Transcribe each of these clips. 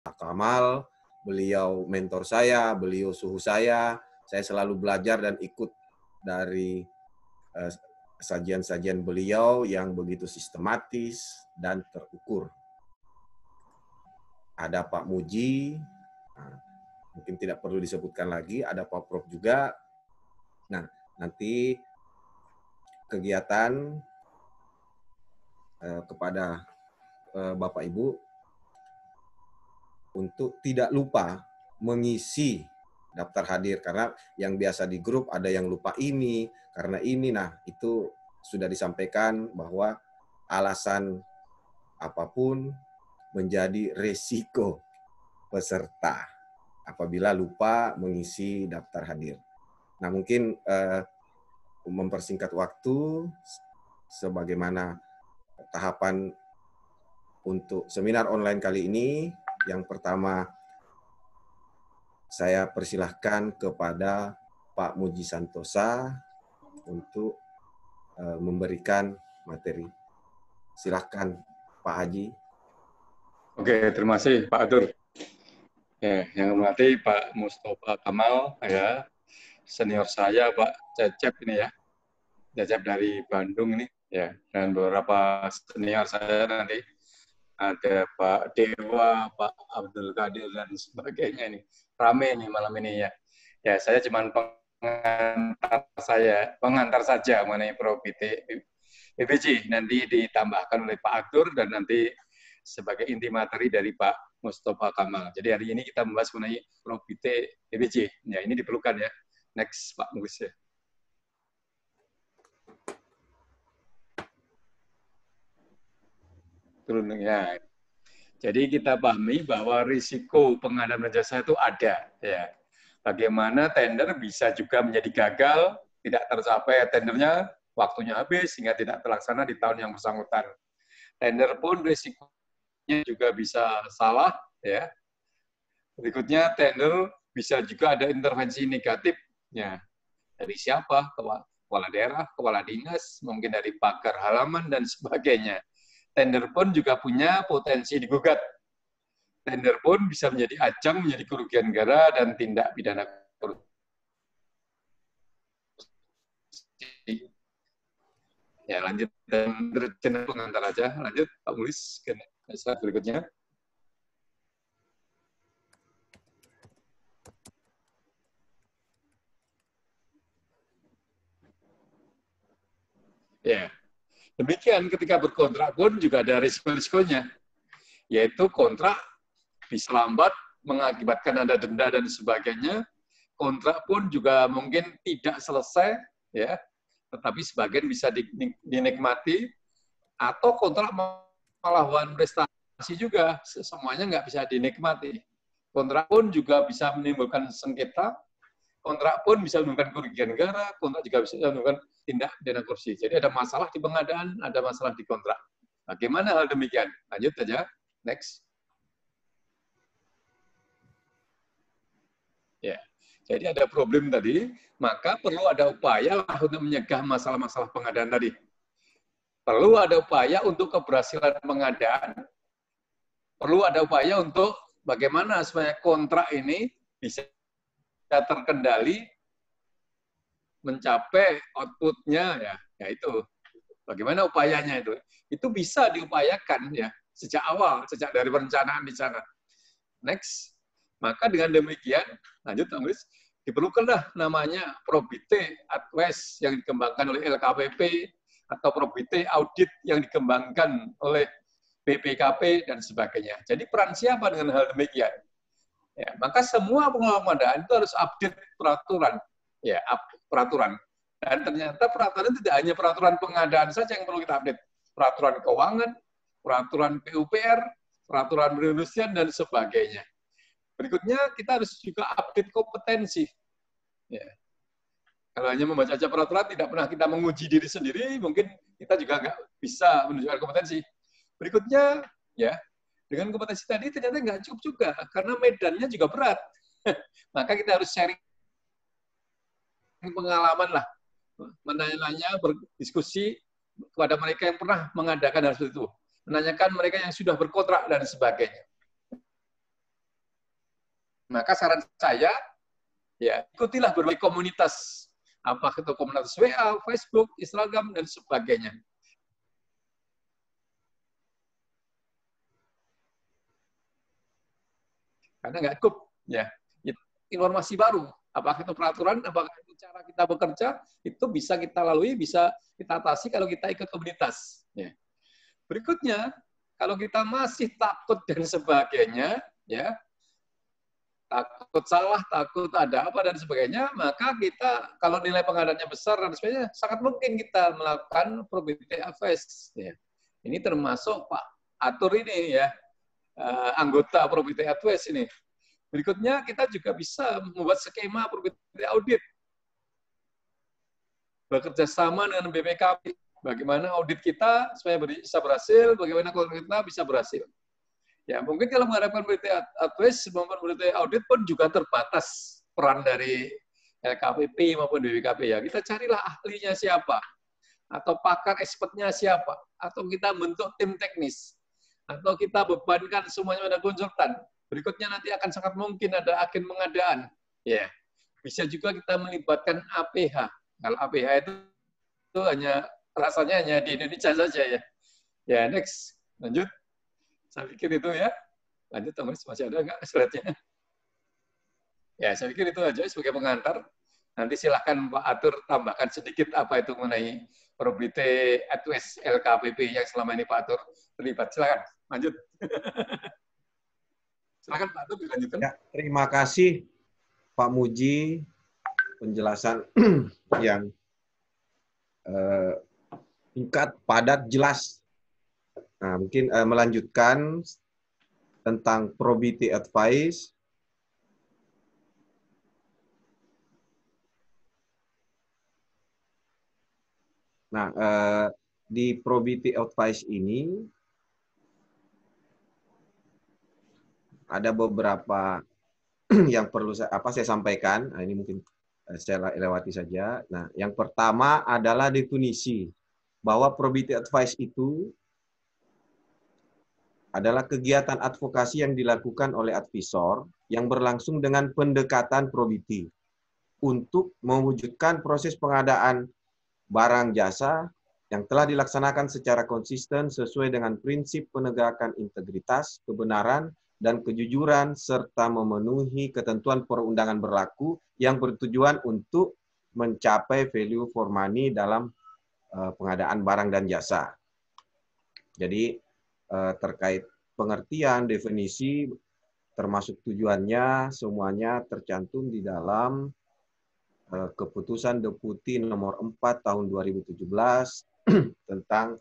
Pak Kamal, beliau mentor saya, beliau suhu saya selalu belajar dan ikut dari sajian-sajian beliau yang begitu sistematis dan terukur. Ada Pak Muji, mungkin tidak perlu disebutkan lagi, ada Pak Prof juga. Nah, nanti kegiatan kepada Bapak Ibu untuk tidak lupa mengisi daftar hadir, karena yang biasa di grup ada yang lupa ini, karena ini, nah itu sudah disampaikan bahwa alasan apapun menjadi resiko peserta apabila lupa mengisi daftar hadir. Nah mungkin mempersingkat waktu, sebagaimana tahapan untuk seminar online kali ini, yang pertama saya persilahkan kepada Pak Muji Santosa untuk memberikan materi. Silahkan Pak Haji. Oke, terima kasih Pak Atur. Ya, yang hormati Pak Mustafa Kamal, ya, senior saya Pak Cecep ini ya, Cecep dari Bandung ini, ya, dan beberapa senior saya nanti ada Pak Dewa, Pak Abdul Qadir dan sebagainya ini. Rame nih malam ini ya. Ya, saya cuma pengantar saja mengenai Probite PBJ, nanti ditambahkan oleh Pak Atur dan nanti sebagai inti materi dari Pak Mustafa Kamal. Jadi hari ini kita membahas mengenai Probite PBJ. Ya, ini diperlukan ya. Next Pak Mus ya. Turun ya. Jadi kita pahami bahwa risiko pengadaan jasa itu ada. Ya. Bagaimana tender bisa juga menjadi gagal, tidak tercapai tendernya, waktunya habis sehingga tidak terlaksana di tahun yang bersangkutan. Tender pun risikonya juga bisa salah. Ya. Berikutnya tender bisa juga ada intervensi negatif. Ya. Dari siapa? Kepala daerah, kepala dinas, mungkin dari pagar halaman dan sebagainya. Tender pun juga punya potensi digugat. Tender pun bisa menjadi ajang, menjadi kerugian negara dan tindak pidana korupsi. Ya, lanjut dan rencana pengantar aja. Lanjut, Pak Mulis ke slide berikutnya. Ya, demikian ketika berkontrak pun juga ada risiko-risikonya, yaitu kontrak bisa lambat, mengakibatkan ada denda dan sebagainya. Kontrak pun juga mungkin tidak selesai, ya, tetapi sebagian bisa dinikmati, atau kontrak malah one prestasi juga, semuanya nggak bisa dinikmati. Kontrak pun juga bisa menimbulkan sengketa, kontrak pun bisa menimbulkan kerugian negara, kontrak juga bisa menimbulkan tindak pidana korupsi. Jadi ada masalah di pengadaan, ada masalah di kontrak. Bagaimana hal demikian? Lanjut saja, next. Ya, jadi ada problem tadi, maka perlu ada upaya untuk menyegah masalah-masalah pengadaan tadi. Perlu ada upaya untuk keberhasilan pengadaan, perlu ada upaya untuk bagaimana supaya kontrak ini bisa terkendali, mencapai output-nya, ya itu. Bagaimana upayanya itu? Itu bisa diupayakan ya sejak awal, sejak dari perencanaan di sana. Next. Maka dengan demikian, lanjut Tulis, diperlukanlah namanya Probite Advice yang dikembangkan oleh LKPP atau Probite Audit yang dikembangkan oleh BPKP dan sebagainya. Jadi peran siapa dengan hal demikian? Ya, maka semua pengelola pengadaan itu harus update peraturan. Ya, peraturan. Dan ternyata peraturan tidak hanya peraturan pengadaan saja yang perlu kita update. Peraturan keuangan, peraturan PUPR, peraturan perindustrian, dan sebagainya. Berikutnya, kita harus juga update kompetensi. Ya. Kalau hanya membaca peraturan, tidak pernah kita menguji diri sendiri, mungkin kita juga nggak bisa menunjukkan kompetensi. Berikutnya, ya, dengan kompetensi tadi ternyata nggak cukup juga, karena medannya juga berat. Maka kita harus sharing pengalaman lah, menanya-nanya, berdiskusi kepada mereka yang pernah mengadakan hal seperti itu, menanyakan mereka yang sudah berkontrak dan sebagainya. Maka saran saya, ya ikutilah berbagai komunitas, apa itu komunitas WA, Facebook, Instagram, dan sebagainya. Karena nggak cukup, ya informasi baru, apakah itu peraturan, apakah itu cara kita bekerja, itu bisa kita lalui, bisa kita atasi kalau kita ikut komunitas. Ya. Berikutnya, kalau kita masih takut dan sebagainya, ya takut salah, takut ada apa dan sebagainya, maka kita kalau nilai pengadaannya besar dan sebagainya, sangat mungkin kita melakukan probability advice. Ya. Ini termasuk Pak Atur ini ya, anggota probability advice ini. Berikutnya kita juga bisa membuat skema probability audit. Bekerja sama dengan BPKP. Bagaimana audit kita supaya bisa berhasil, bagaimana kalau kita bisa berhasil. Ya, mungkin kalau mengharapkan probability advice maupun probability audit pun juga terbatas peran dari LKPP maupun BPKP ya. Kita carilah ahlinya siapa, atau pakar expertnya siapa, atau kita bentuk tim teknis, atau kita bebankan semuanya pada konsultan. Berikutnya nanti akan sangat mungkin ada agen pengadaan. Ya, bisa juga kita melibatkan APH. Kalau APH itu hanya rasanya hanya di Indonesia saja ya. Ya, next, lanjut. Saya pikir itu ya. Lanjut, Thomas, masih ada nggak slide-nya? Ya, saya pikir itu aja sebagai pengantar. Nanti silahkan Pak Atur tambahkan sedikit apa itu mengenai probability advice LKPP yang selama ini Pak Atur terlibat. Silakan, lanjut. Silakan Pak Atur dilanjutkan. Ya, terima kasih Pak Muji, penjelasan yang singkat, padat, jelas. Nah, mungkin melanjutkan tentang probability advice. Nah, di probability advice ini ada beberapa yang perlu saya sampaikan. Nah, ini mungkin saya lewati saja. Nah, yang pertama adalah definisi bahwa probability advice itu adalah kegiatan advokasi yang dilakukan oleh advisor yang berlangsung dengan pendekatan probability untuk mewujudkan proses pengadaan barang jasa yang telah dilaksanakan secara konsisten sesuai dengan prinsip penegakan integritas, kebenaran, dan kejujuran, serta memenuhi ketentuan perundangan berlaku yang bertujuan untuk mencapai value for money dalam pengadaan barang dan jasa. Jadi, terkait pengertian, definisi, termasuk tujuannya, semuanya tercantum di dalam Keputusan Deputi Nomor 4 Tahun 2017 tentang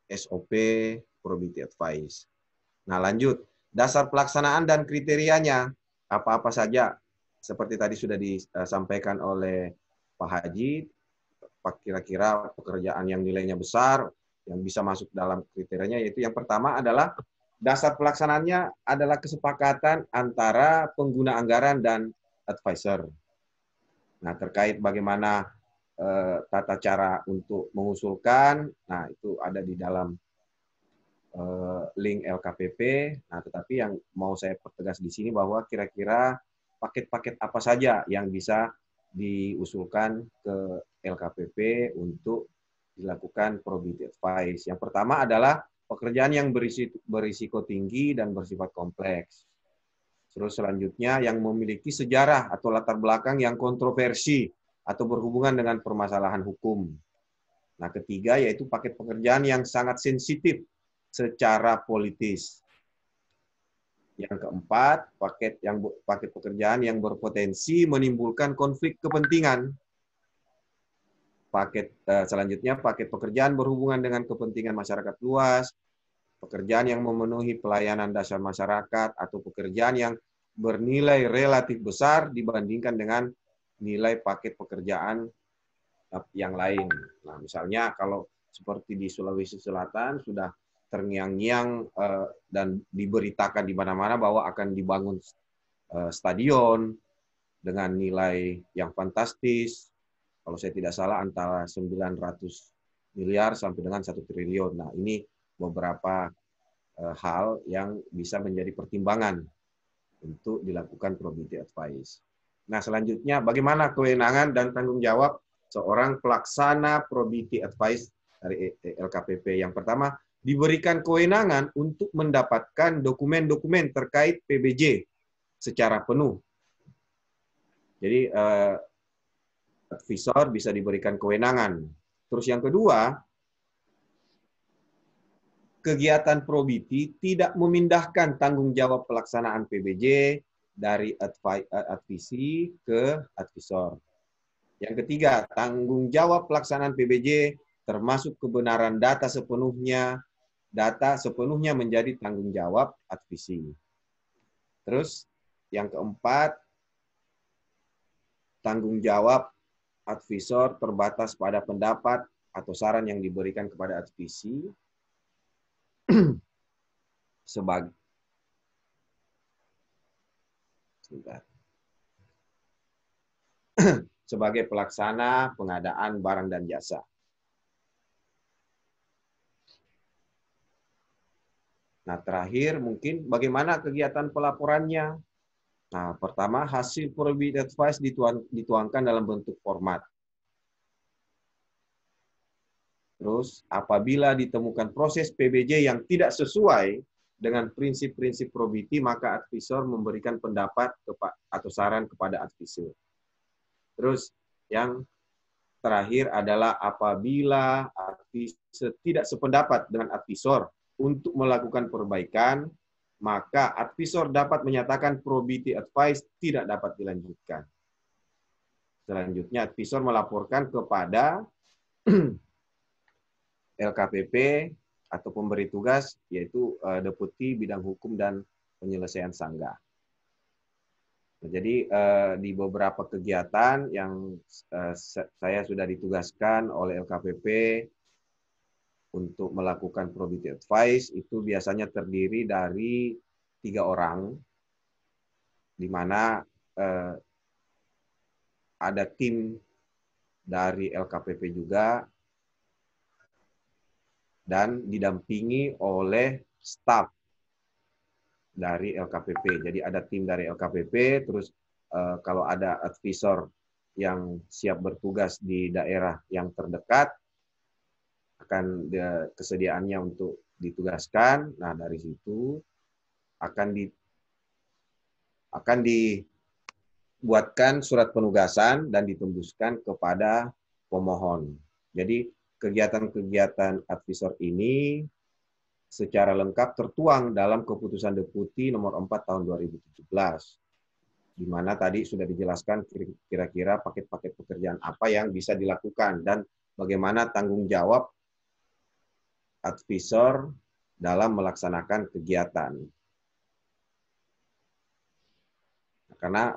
SOP Probability Advice. Nah, lanjut. Dasar pelaksanaan dan kriterianya apa-apa saja. Seperti tadi sudah disampaikan oleh Pak Haji, kira-kira pekerjaan yang nilainya besar, yang bisa masuk dalam kriterianya, yaitu yang pertama adalah dasar pelaksanaannya adalah kesepakatan antara pengguna anggaran dan advisor. Nah, terkait bagaimana tata cara untuk mengusulkan, nah itu ada di dalam link LKPP. Nah, tetapi yang mau saya pertegas di sini bahwa kira-kira paket-paket apa saja yang bisa diusulkan ke LKPP untuk dilakukan probability advice. Yang pertama adalah pekerjaan yang berisiko tinggi dan bersifat kompleks. Terus selanjutnya yang memiliki sejarah atau latar belakang yang kontroversi atau berhubungan dengan permasalahan hukum. Nah, ketiga yaitu paket pekerjaan yang sangat sensitif secara politis. Yang keempat, paket pekerjaan yang berpotensi menimbulkan konflik kepentingan. Selanjutnya, paket pekerjaan berhubungan dengan kepentingan masyarakat luas, pekerjaan yang memenuhi pelayanan dasar masyarakat, atau pekerjaan yang bernilai relatif besar dibandingkan dengan nilai paket pekerjaan yang lain. Nah, misalnya kalau seperti di Sulawesi Selatan sudah terngiang-ngiang dan diberitakan di mana-mana bahwa akan dibangun stadion dengan nilai yang fantastis, kalau saya tidak salah antara 900 miliar sampai dengan 1 triliun. Nah, ini beberapa hal yang bisa menjadi pertimbangan untuk dilakukan probity advice. Nah, selanjutnya bagaimana kewenangan dan tanggung jawab seorang pelaksana probity advice dari LKPP? Yang pertama, diberikan kewenangan untuk mendapatkan dokumen-dokumen terkait PBJ secara penuh. Jadi advisor bisa diberikan kewenangan. Terus yang kedua, kegiatan probity tidak memindahkan tanggung jawab pelaksanaan PBJ dari advisi ke advisor. Yang ketiga, tanggung jawab pelaksanaan PBJ termasuk kebenaran data sepenuhnya menjadi tanggung jawab advisi. Terus yang keempat, tanggung jawab advisor terbatas pada pendapat atau saran yang diberikan kepada advisi sebagai pelaksana pengadaan barang dan jasa. Nah, terakhir mungkin bagaimana kegiatan pelaporannya. Nah, pertama, hasil probity advice dituangkan dalam bentuk format. Terus, apabila ditemukan proses PBJ yang tidak sesuai dengan prinsip-prinsip probity, maka advisor memberikan pendapat atau saran kepada advisor. Terus, yang terakhir adalah apabila advisor tidak sependapat dengan advisor untuk melakukan perbaikan, maka advisor dapat menyatakan probity advice tidak dapat dilanjutkan. Selanjutnya, advisor melaporkan kepada LKPP atau pemberi tugas, yaitu Deputi Bidang Hukum dan Penyelesaian Sanggah. Jadi di beberapa kegiatan yang saya sudah ditugaskan oleh LKPP untuk melakukan probity advice, itu biasanya terdiri dari 3 orang, di mana ada tim dari LKPP juga, dan didampingi oleh staf dari LKPP. Jadi ada tim dari LKPP, terus kalau ada advisor yang siap bertugas di daerah yang terdekat, akan kesediaannya untuk ditugaskan. Nah, dari situ akan dibuatkan surat penugasan dan ditembuskan kepada pemohon. Jadi kegiatan-kegiatan advisor ini secara lengkap tertuang dalam Keputusan Deputi Nomor 4 Tahun 2017, di mana tadi sudah dijelaskan kira-kira paket-paket pekerjaan apa yang bisa dilakukan dan bagaimana tanggung jawab advisor dalam melaksanakan kegiatan. Karena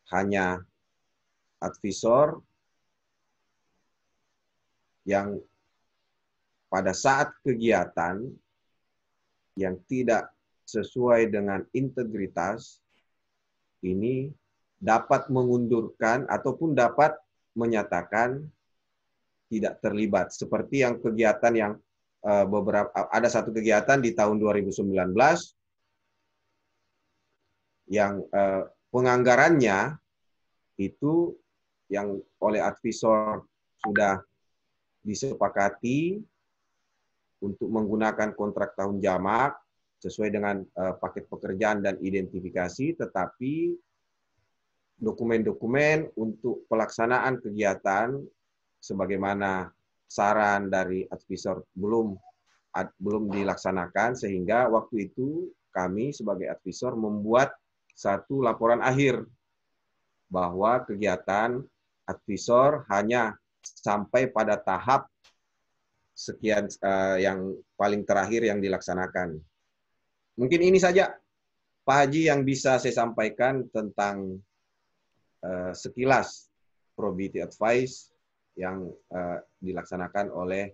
hanya advisor yang pada saat kegiatan yang tidak sesuai dengan integritas ini dapat mengundurkan ataupun dapat menyatakan tidak terlibat. Seperti yang kegiatan yang ada satu kegiatan di tahun 2019 yang penganggarannya itu yang oleh advisor sudah disepakati untuk menggunakan kontrak tahun jamak sesuai dengan paket pekerjaan dan identifikasi, tetapi dokumen-dokumen untuk pelaksanaan kegiatan sebagaimana saran dari advisor belum dilaksanakan, sehingga waktu itu kami sebagai advisor membuat satu laporan akhir bahwa kegiatan advisor hanya sampai pada tahap sekian yang paling terakhir yang dilaksanakan. Mungkin ini saja, Pak Haji, yang bisa saya sampaikan tentang sekilas probity advice yang dilaksanakan oleh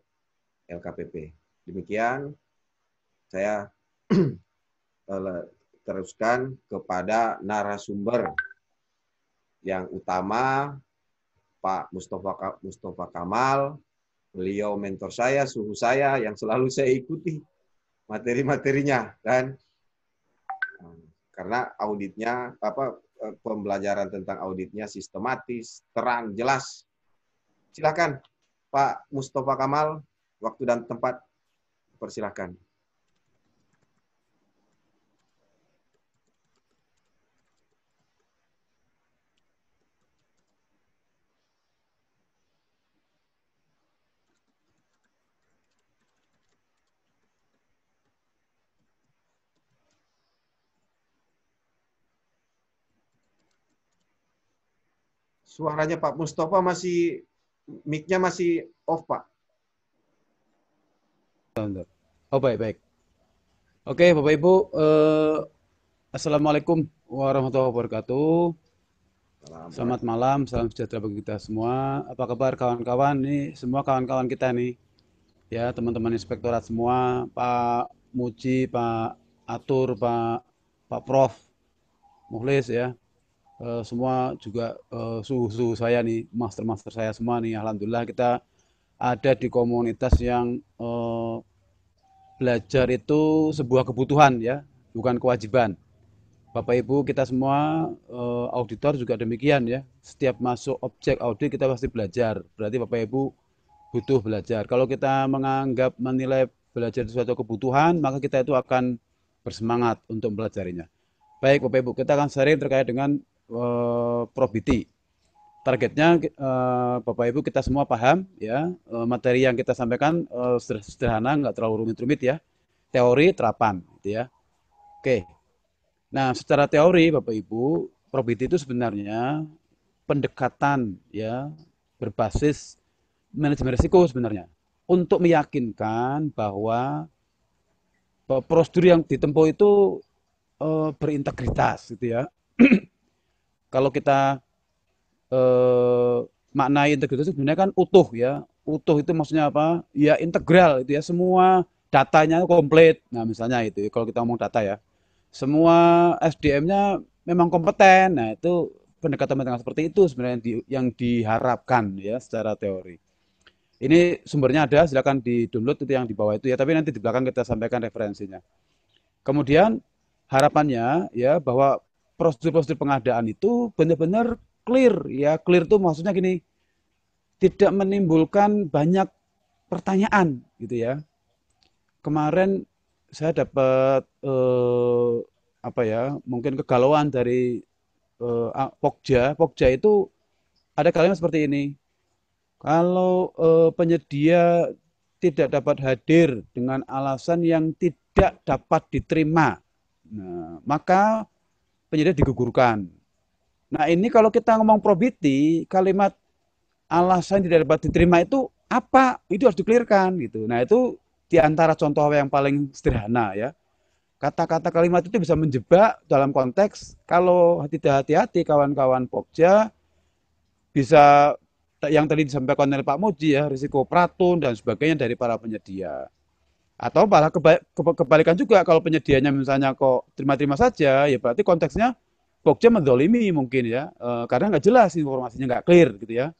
LKPP. Demikian, saya teruskan kepada narasumber yang utama, Pak Mustafa Kamal. Beliau mentor saya, suhu saya, yang selalu saya ikuti materi-materinya. Dan karena auditnya pembelajaran tentang auditnya sistematis, terang, jelas. Silakan Pak Mustafa Kamal, waktu dan tempat persilakan. Suaranya Pak Mustafa masih, mic-nya masih off, Pak. Oh, baik. Oke, Bapak Ibu, Assalamualaikum warahmatullahi wabarakatuh. Selamat malam, salam sejahtera bagi kita semua. Apa kabar kawan-kawan? Ini semua kawan-kawan kita nih, ya teman-teman inspektorat semua, Pak Muji, Pak Atur, Pak Prof, Mukhlis ya. Semua juga suhu-suhu saya nih, master-master saya semua nih. Alhamdulillah kita ada di komunitas yang belajar itu sebuah kebutuhan ya, bukan kewajiban. Bapak Ibu kita semua auditor juga demikian ya. Setiap masuk objek audit kita pasti belajar. Berarti Bapak Ibu butuh belajar. Kalau kita menilai belajar itu suatu kebutuhan, maka kita itu akan bersemangat untuk mempelajarinya. Baik Bapak Ibu, kita akan sharing terkait dengan probity. Targetnya Bapak Ibu kita semua paham ya, materi yang kita sampaikan sederhana, nggak terlalu rumit-rumit ya. Teori, terapan gitu ya. Oke. Nah, secara teori Bapak Ibu, probity itu sebenarnya pendekatan ya berbasis manajemen risiko sebenarnya untuk meyakinkan bahwa prosedur yang ditempuh itu berintegritas gitu ya. Kalau kita maknai integritas itu sebenarnya kan utuh ya. Utuh itu maksudnya apa? Ya integral itu ya, semua datanya komplit. Nah, misalnya itu kalau kita ngomong data ya. Semua SDM-nya memang kompeten. Nah, itu pendekatan seperti itu sebenarnya yang diharapkan ya secara teori. Ini sumbernya ada, silakan di-download itu yang di bawah itu ya, tapi nanti di belakang kita sampaikan referensinya. Kemudian harapannya ya bahwa prosedur-prosedur pengadaan itu benar-benar clear ya. Clear itu maksudnya gini, tidak menimbulkan banyak pertanyaan gitu ya. Kemarin saya dapat apa ya, mungkin kegalauan dari Pokja. Pokja itu ada kalimat seperti ini. Kalau penyedia tidak dapat hadir dengan alasan yang tidak dapat diterima, nah, maka penyedia digugurkan. Nah, ini kalau kita ngomong probity, kalimat alasan tidak dapat diterima itu apa? Itu harus dikelirkan gitu. Nah, itu di antara contoh yang paling sederhana ya. Kata-kata kalimat itu bisa menjebak dalam konteks kalau tidak hati-hati kawan-kawan Pokja bisa yang tadi disampaikan oleh Pak Muji ya, risiko pratun dan sebagainya dari para penyedia. Atau malah kebalikan juga, kalau penyedianya misalnya kok terima-terima saja, ya berarti konteksnya Pokja mendolimi mungkin ya, karena nggak jelas informasinya, nggak clear gitu ya.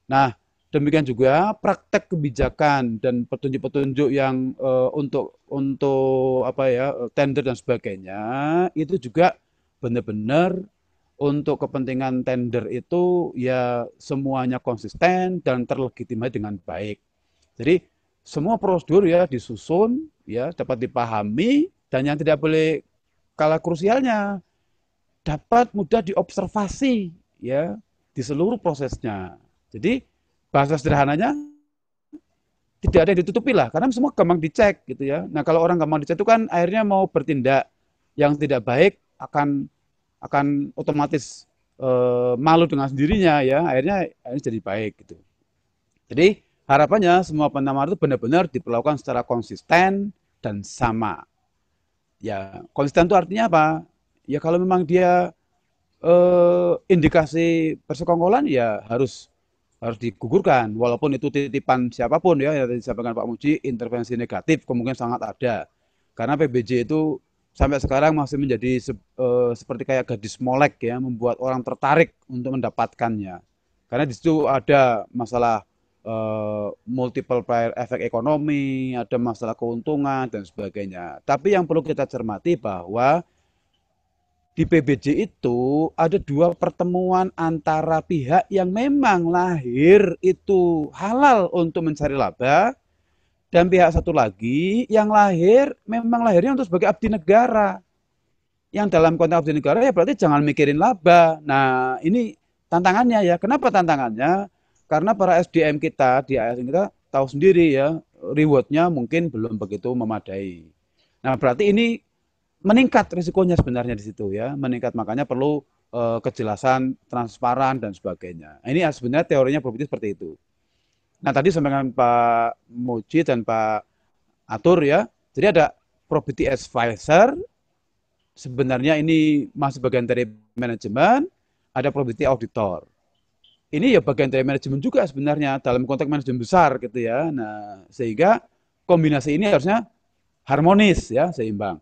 Nah, demikian juga praktek kebijakan dan petunjuk-petunjuk yang untuk apa ya, tender dan sebagainya itu juga benar-benar untuk kepentingan tender itu ya semuanya konsisten dan terlegitimasi dengan baik. Jadi semua prosedur ya disusun ya dapat dipahami, dan yang tidak boleh kalah krusialnya dapat mudah diobservasi ya di seluruh prosesnya. Jadi bahasa sederhananya tidak ada yang ditutupi lah, karena semua gampang dicek gitu ya. Nah, kalau orang gampang dicek itu kan akhirnya mau bertindak yang tidak baik akan otomatis malu dengan sendirinya ya, akhirnya jadi baik gitu. Jadi harapannya semua penamar itu benar-benar diperlakukan secara konsisten dan sama. Ya, konsisten itu artinya apa? Ya kalau memang dia indikasi persekongkolan ya harus digugurkan, walaupun itu titipan siapapun ya, yang disampaikan Pak Muji, intervensi negatif kemungkinan sangat ada. Karena PBJ itu sampai sekarang masih menjadi seperti kayak gadis molek ya, membuat orang tertarik untuk mendapatkannya. Karena di situ ada masalah multiplier efek ekonomi, ada masalah keuntungan dan sebagainya. Tapi yang perlu kita cermati bahwa di PBJ itu ada dua pertemuan antara pihak yang memang lahir itu halal untuk mencari laba, dan pihak satu lagi yang lahir memang lahirnya untuk sebagai abdi negara. Yang dalam konteks abdi negara ya berarti jangan mikirin laba. Nah, ini tantangannya ya. Kenapa tantangannya? Karena para SDM kita di ASN kita tahu sendiri ya, rewardnya mungkin belum begitu memadai. Nah, berarti ini meningkat risikonya sebenarnya di situ ya, meningkat, makanya perlu kejelasan, transparan dan sebagainya. Nah, ini sebenarnya teorinya probability seperti itu. Nah, tadi sampaikan Pak Muji dan Pak Atur ya. Jadi ada probability advisor, sebenarnya ini masih bagian dari manajemen, ada probability auditor. Ini ya bagian dari manajemen juga sebenarnya dalam konteks manajemen besar gitu ya. Nah, sehingga kombinasi ini harusnya harmonis ya, seimbang.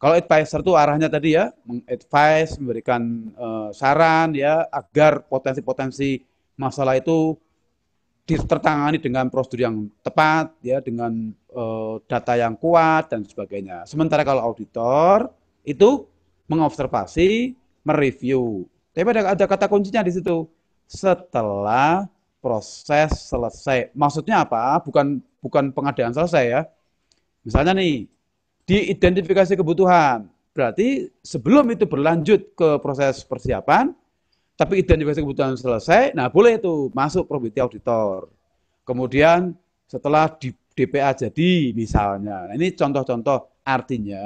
Kalau advisor itu arahnya tadi ya, mengadvise, memberikan saran ya, agar potensi-potensi masalah itu tertangani dengan prosedur yang tepat ya, dengan data yang kuat dan sebagainya. Sementara kalau auditor itu mengobservasi, mereview. Tapi ada kata kuncinya di situ. Setelah proses selesai. Maksudnya apa? Bukan pengadaan selesai ya. Misalnya nih, diidentifikasi kebutuhan. Berarti sebelum itu berlanjut ke proses persiapan, tapi identifikasi kebutuhan selesai, nah boleh itu masuk probability auditor. Kemudian setelah di DPA jadi misalnya, nah ini contoh-contoh, artinya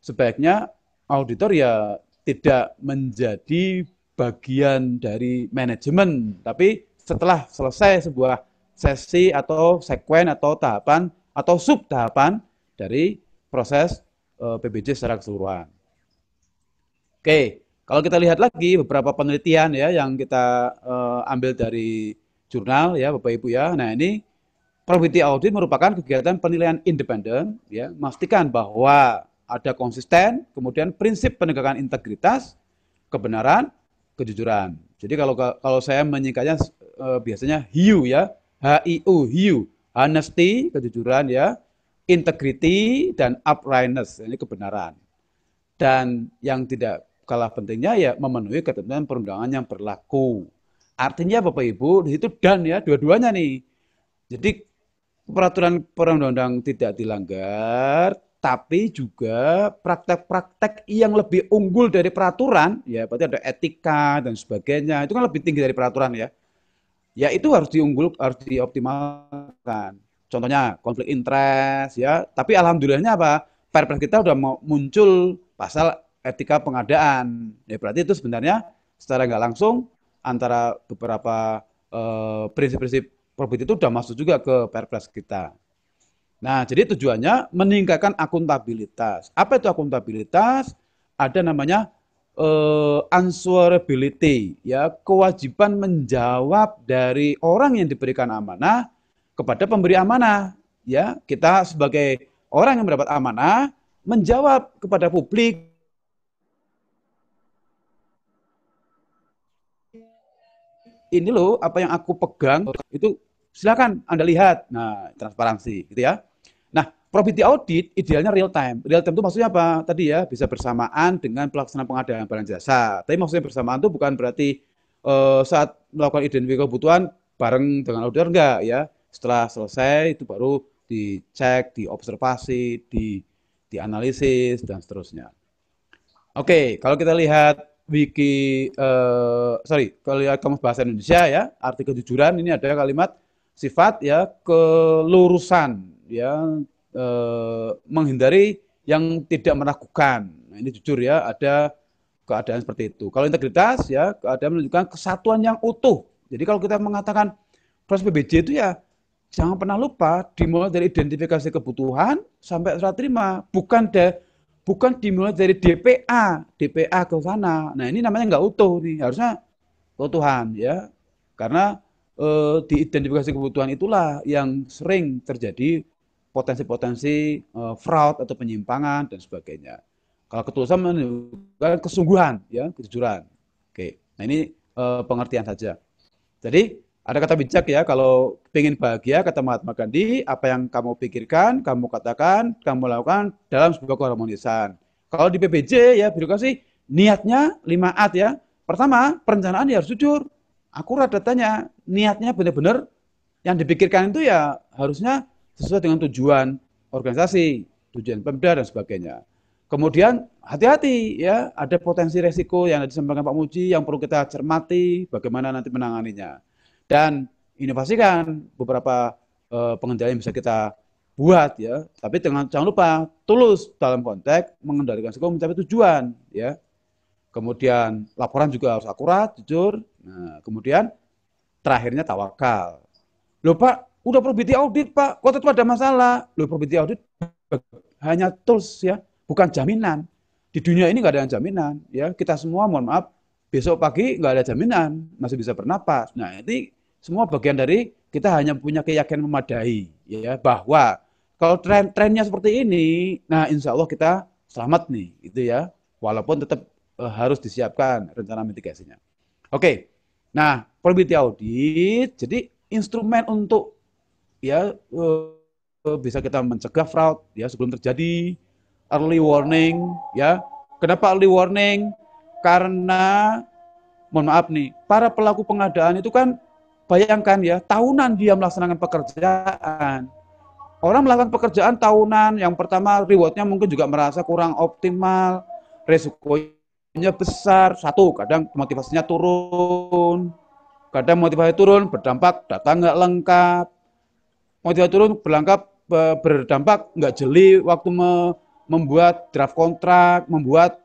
sebaiknya auditor ya tidak menjadi bagian dari manajemen, tapi setelah selesai sebuah sesi atau sekuen atau tahapan atau sub tahapan dari proses PBJ secara keseluruhan. Oke, kalau kita lihat lagi beberapa penelitian ya yang kita ambil dari jurnal ya Bapak Ibu ya. Nah, ini probability audit merupakan kegiatan penilaian independen ya, memastikan bahwa ada konsisten, kemudian prinsip penegakan integritas, kebenaran, kejujuran. Jadi kalau saya menyingkatnya biasanya HIU ya, HIU, HIU, honesty, kejujuran ya, integrity dan uprightness, ini kebenaran. Dan yang tidak kalah pentingnya ya memenuhi ketentuan perundangan yang berlaku. Artinya Bapak Ibu di situ dan ya dua-duanya nih. Jadi peraturan perundang-undang tidak dilanggar, tapi juga praktek-praktek yang lebih unggul dari peraturan, ya berarti ada etika dan sebagainya, itu kan lebih tinggi dari peraturan ya. Ya itu harus harus dioptimalkan. Contohnya konflik interest ya, tapi alhamdulillahnya apa? Perpres kita udah mau muncul pasal etika pengadaan. Ya berarti itu sebenarnya secara nggak langsung antara beberapa prinsip-prinsip probability itu udah masuk juga ke Perpres kita. Nah, jadi tujuannya meningkatkan akuntabilitas. Apa itu akuntabilitas? Ada namanya answerability, ya, kewajiban menjawab dari orang yang diberikan amanah kepada pemberi amanah. Ya, kita sebagai orang yang mendapat amanah menjawab kepada publik. Ini loh apa yang aku pegang itu silakan Anda lihat. Nah, transparansi gitu ya. Nah, probability audit idealnya real time. Real time itu maksudnya apa? Tadi ya bisa bersamaan dengan pelaksanaan pengadaan barang jasa. Tapi maksudnya bersamaan itu bukan berarti saat melakukan identifikasi kebutuhan bareng dengan auditor enggak ya. Setelah selesai itu baru dicek, diobservasi, dianalisis dan seterusnya. Oke, kalau kita lihat wiki, kalau lihat Kamus Bahasa Indonesia ya, arti kejujuran ini ada kalimat sifat ya kelurusan ya, menghindari yang tidak meragukan. Nah, ini jujur ya, ada keadaan seperti itu. Kalau integritas ya, keadaan menunjukkan kesatuan yang utuh. Jadi kalau kita mengatakan proses PBJ itu ya jangan pernah lupa dimulai dari identifikasi kebutuhan sampai serah terima, bukan dimulai dari DPA ke sana. Nah, ini namanya nggak utuh nih, harusnya keutuhan ya. Karena di identifikasi kebutuhan itulah yang sering terjadi potensi-potensi fraud atau penyimpangan dan sebagainya. Kalau ketulusan menunjukkan kesungguhan, ya, kejujuran. Oke, nah ini pengertian saja. Jadi ada kata bijak ya, kalau ingin bahagia, kata Mahatma Gandhi, apa yang kamu pikirkan, kamu katakan, kamu lakukan dalam sebuah keharmonisan. Kalau di PBJ ya birokrasi niatnya 5A ya. Pertama, perencanaan ya harus jujur, akurat datanya, niatnya benar-benar yang dipikirkan itu ya harusnya sesuai dengan tujuan organisasi, tujuan Pemda dan sebagainya. Kemudian hati-hati ya, ada potensi resiko yang disampaikan Pak Muji yang perlu kita cermati bagaimana nanti menanganinya. Dan inovasikan beberapa pengendalian yang bisa kita buat ya, tapi jangan lupa tulus dalam konteks mengendalikan risiko mencapai tujuan ya. Kemudian laporan juga harus akurat, jujur. Nah, kemudian terakhirnya tawakal. Loh Pak, udah probity audit Pak, kok tetap ada masalah? Loh probity audit hanya tools ya, bukan jaminan. Di dunia ini nggak ada yang jaminan ya. Kita semua mohon maaf, besok pagi nggak ada jaminan, masih bisa bernapas. Nah ini semua bagian dari kita hanya punya keyakinan memadai ya bahwa kalau trennya seperti ini, nah insya Allah kita selamat nih, gitu ya. Walaupun tetap harus disiapkan rencana mitigasinya. Oke, nah probability audit, jadi instrumen untuk ya bisa kita mencegah fraud ya sebelum terjadi, early warning ya. Kenapa early warning? Karena mohon maaf nih, para pelaku pengadaan itu kan bayangkan ya, tahunan dia melaksanakan pekerjaan. Orang melakukan pekerjaan tahunan, yang pertama rewardnya mungkin juga merasa kurang optimal, resikonya besar, satu, kadang motivasinya turun, berdampak data nggak lengkap, motivasi turun berdampak nggak jeli waktu membuat draft kontrak, membuat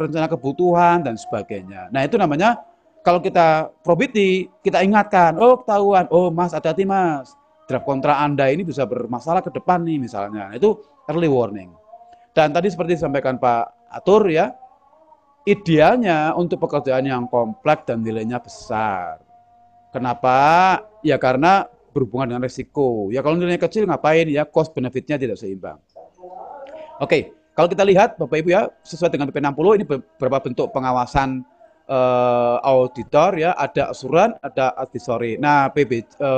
rencana kebutuhan, dan sebagainya. Nah itu namanya, kalau kita probity, kita ingatkan, oh ketahuan, oh mas hati-hati mas, draft kontrak Anda ini bisa bermasalah ke depan nih misalnya. Itu early warning. Dan tadi seperti disampaikan Pak Atur ya, idealnya untuk pekerjaan yang kompleks dan nilainya besar. Kenapa? Ya karena berhubungan dengan resiko. Ya kalau nilainya kecil ngapain ya, cost benefitnya tidak seimbang. Oke, kalau kita lihat Bapak Ibu ya, sesuai dengan PP 60 ini beberapa bentuk pengawasan auditor ya, ada asuran, ada advisory. Nah,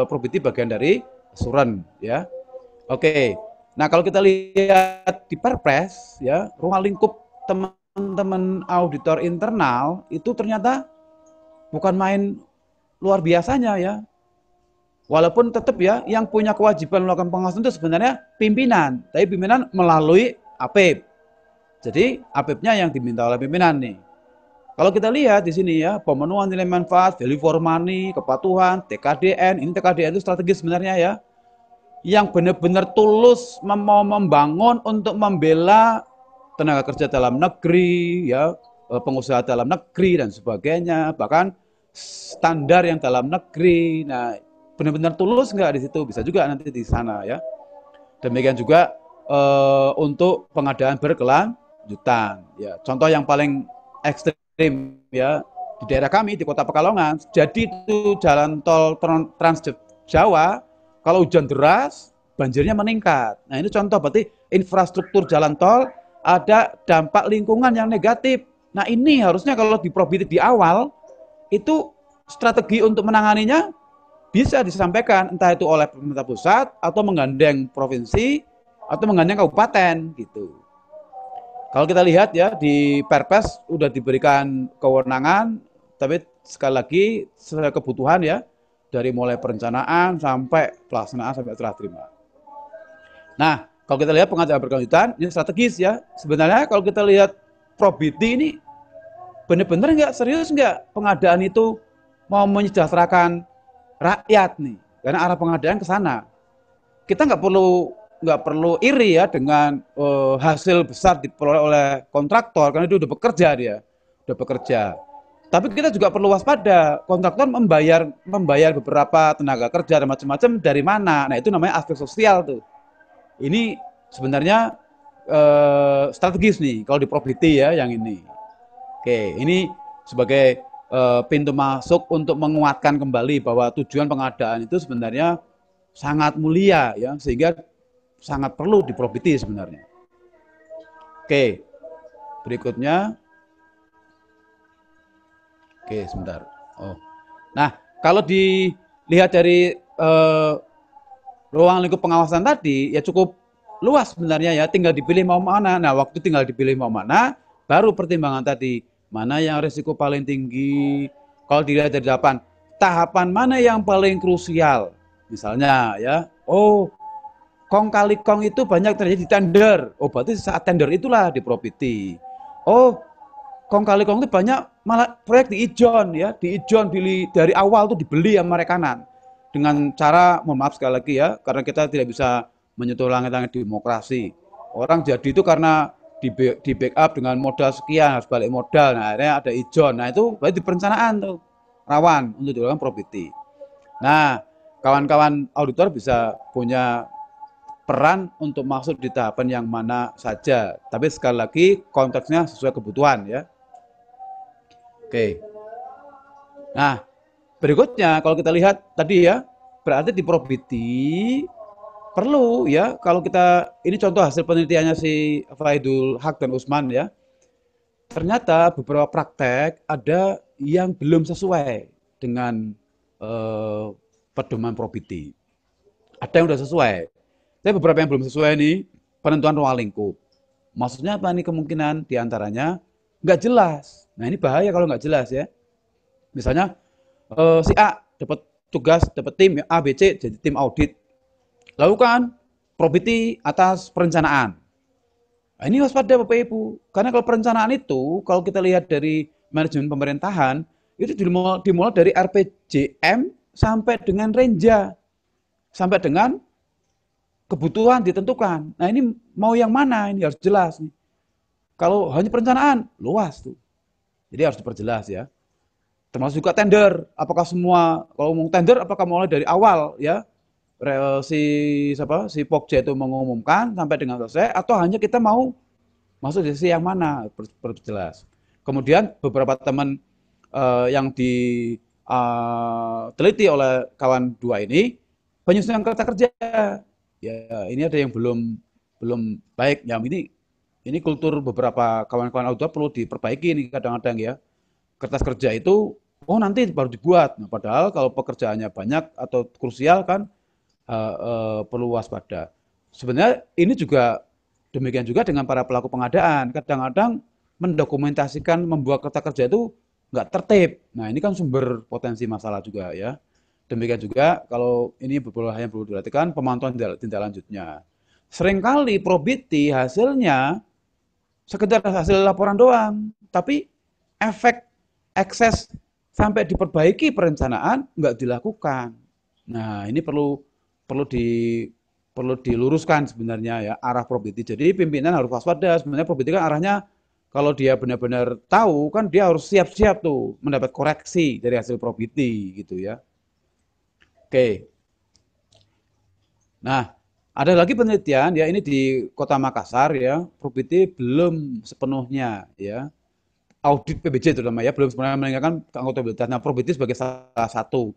probity bagian dari asuran ya. Oke. Nah, kalau kita lihat di Perpres ya, ruang lingkup teman-teman auditor internal itu ternyata bukan main luar biasanya ya. Walaupun tetap ya yang punya kewajiban melakukan pengawasan itu sebenarnya pimpinan, tapi pimpinan melalui APIP. Jadi APIP-nya yang diminta oleh pimpinan nih. Kalau kita lihat di sini ya, pemenuhan nilai manfaat, value for money, kepatuhan, TKDN, ini TKDN itu strategi sebenarnya ya, yang benar-benar tulus mau membangun untuk membela tenaga kerja dalam negeri, ya, pengusaha dalam negeri dan sebagainya, bahkan standar yang dalam negeri. Nah, benar-benar tulus nggak di situ? Bisa juga nanti di sana ya. Demikian juga untuk pengadaan berkelanjutan. Ya, contoh yang paling ekstrim ya di daerah kami di Kota Pekalongan, jadi itu jalan tol Trans Jawa kalau hujan deras banjirnya meningkat. Nah ini contoh berarti infrastruktur jalan tol ada dampak lingkungan yang negatif. Nah ini harusnya kalau diprobiti di awal itu strategi untuk menanganinya bisa disampaikan entah itu oleh pemerintah pusat atau menggandeng provinsi atau menggandeng kabupaten gitu. Kalau kita lihat ya di Perpres udah diberikan kewenangan, tapi sekali lagi sesuai kebutuhan ya, dari mulai perencanaan sampai pelaksanaan sampai serah terima. Nah, kalau kita lihat pengadaan berkelanjutan ini strategis ya. Sebenarnya kalau kita lihat probity ini benar-benar nggak serius nggak pengadaan itu mau menyejahterakan rakyat nih, karena arah pengadaan ke sana. Kita nggak perlu iri ya dengan hasil besar diperoleh oleh kontraktor karena itu udah bekerja. Tapi kita juga perlu waspada, kontraktor membayar beberapa tenaga kerja dan macam-macam dari mana. Nah itu namanya aspek sosial tuh. Ini sebenarnya strategis nih kalau di probity ya yang ini. Oke, ini sebagai pintu masuk untuk menguatkan kembali bahwa tujuan pengadaan itu sebenarnya sangat mulia ya, sehingga sangat perlu di probity sebenarnya. Oke, berikutnya. Oke, sebentar. Oh, nah kalau dilihat dari ruang lingkup pengawasan tadi, ya cukup luas sebenarnya ya. Tinggal dipilih mau mana. Nah, waktu tinggal dipilih mau mana, baru pertimbangan tadi, mana yang risiko paling tinggi. Kalau dilihat dari tahapan mana yang paling krusial. Misalnya ya, oh kong kali kong itu banyak terjadi di tender. Oh berarti saat tender itulah di Probity. Oh kong kali kong itu banyak malah proyek di ijon ya, di ijon dari awal tuh dibeli sama rekanan dengan cara, mohon maaf sekali lagi ya, karena kita tidak bisa menyentuh langit-langit demokrasi. Orang jadi itu karena di backup dengan modal sekian, harus balik modal, nah akhirnya ada ijon. Nah itu berarti di perencanaan tuh rawan untuk dilakukan Probity. Nah kawan-kawan auditor bisa punya peran untuk masuk di tahapan yang mana saja. Tapi sekali lagi konteksnya sesuai kebutuhan ya. Oke. Nah, berikutnya kalau kita lihat tadi ya, berarti di Probity perlu ya, kalau kita, ini contoh hasil penelitiannya si Faidul Haq dan Usman ya, ternyata beberapa praktek ada yang belum sesuai dengan pedoman Probity. Ada yang sudah sesuai, tapi beberapa yang belum sesuai nih, penentuan ruang lingkup. Maksudnya apa nih, kemungkinan diantaranya nggak jelas. Nah ini bahaya kalau nggak jelas ya. Misalnya si A dapat tugas, dapat tim ya, A, B, C jadi tim audit. Lakukan Probity atas perencanaan. Nah, ini waspada Bapak Ibu. Karena kalau perencanaan itu, kalau kita lihat dari manajemen pemerintahan, itu dimulai dari RPJM sampai dengan Renja. Sampai dengan kebutuhan ditentukan. Nah ini mau yang mana? Ini harus jelas nih. Kalau hanya perencanaan, luas tuh. Jadi harus diperjelas ya. Termasuk juga tender. Apakah semua, kalau mau tender, apakah mulai dari awal ya, si Pokja itu mengumumkan sampai dengan selesai, atau hanya kita mau masuk di sisi yang mana, perjelas. Kemudian beberapa teman yang diteliti oleh kawan dua ini, penyusunan kerta kerja. Ya, ini ada yang belum baik. Ya, ini kultur beberapa kawan-kawan auditor perlu diperbaiki nih kadang-kadang ya. Kertas kerja itu, nanti baru dibuat. Nah, padahal kalau pekerjaannya banyak atau krusial kan perlu waspada. Sebenarnya ini juga demikian juga dengan para pelaku pengadaan. Kadang-kadang mendokumentasikan membuat kertas kerja itu nggak tertib. Nah ini kan sumber potensi masalah juga ya. Demikian juga kalau ini beberapa hal yang perlu diperhatikan, pemantauan tindak lanjutnya. Seringkali Probity hasilnya sekedar hasil laporan doang, tapi efek ekses sampai diperbaiki perencanaan nggak dilakukan. Nah ini perlu diluruskan sebenarnya ya arah Probity. Jadi pimpinan harus waspada. Sebenarnya Probity kan arahnya kalau dia benar-benar tahu kan dia harus siap-siap tuh mendapat koreksi dari hasil Probity gitu ya. Oke. Nah, ada lagi penelitian ya, ini di Kota Makassar ya, Probity belum sepenuhnya ya, audit PBJ terutama ya, belum sebenarnya meningkatkan akuntabilitas. Nah, Probity sebagai salah satu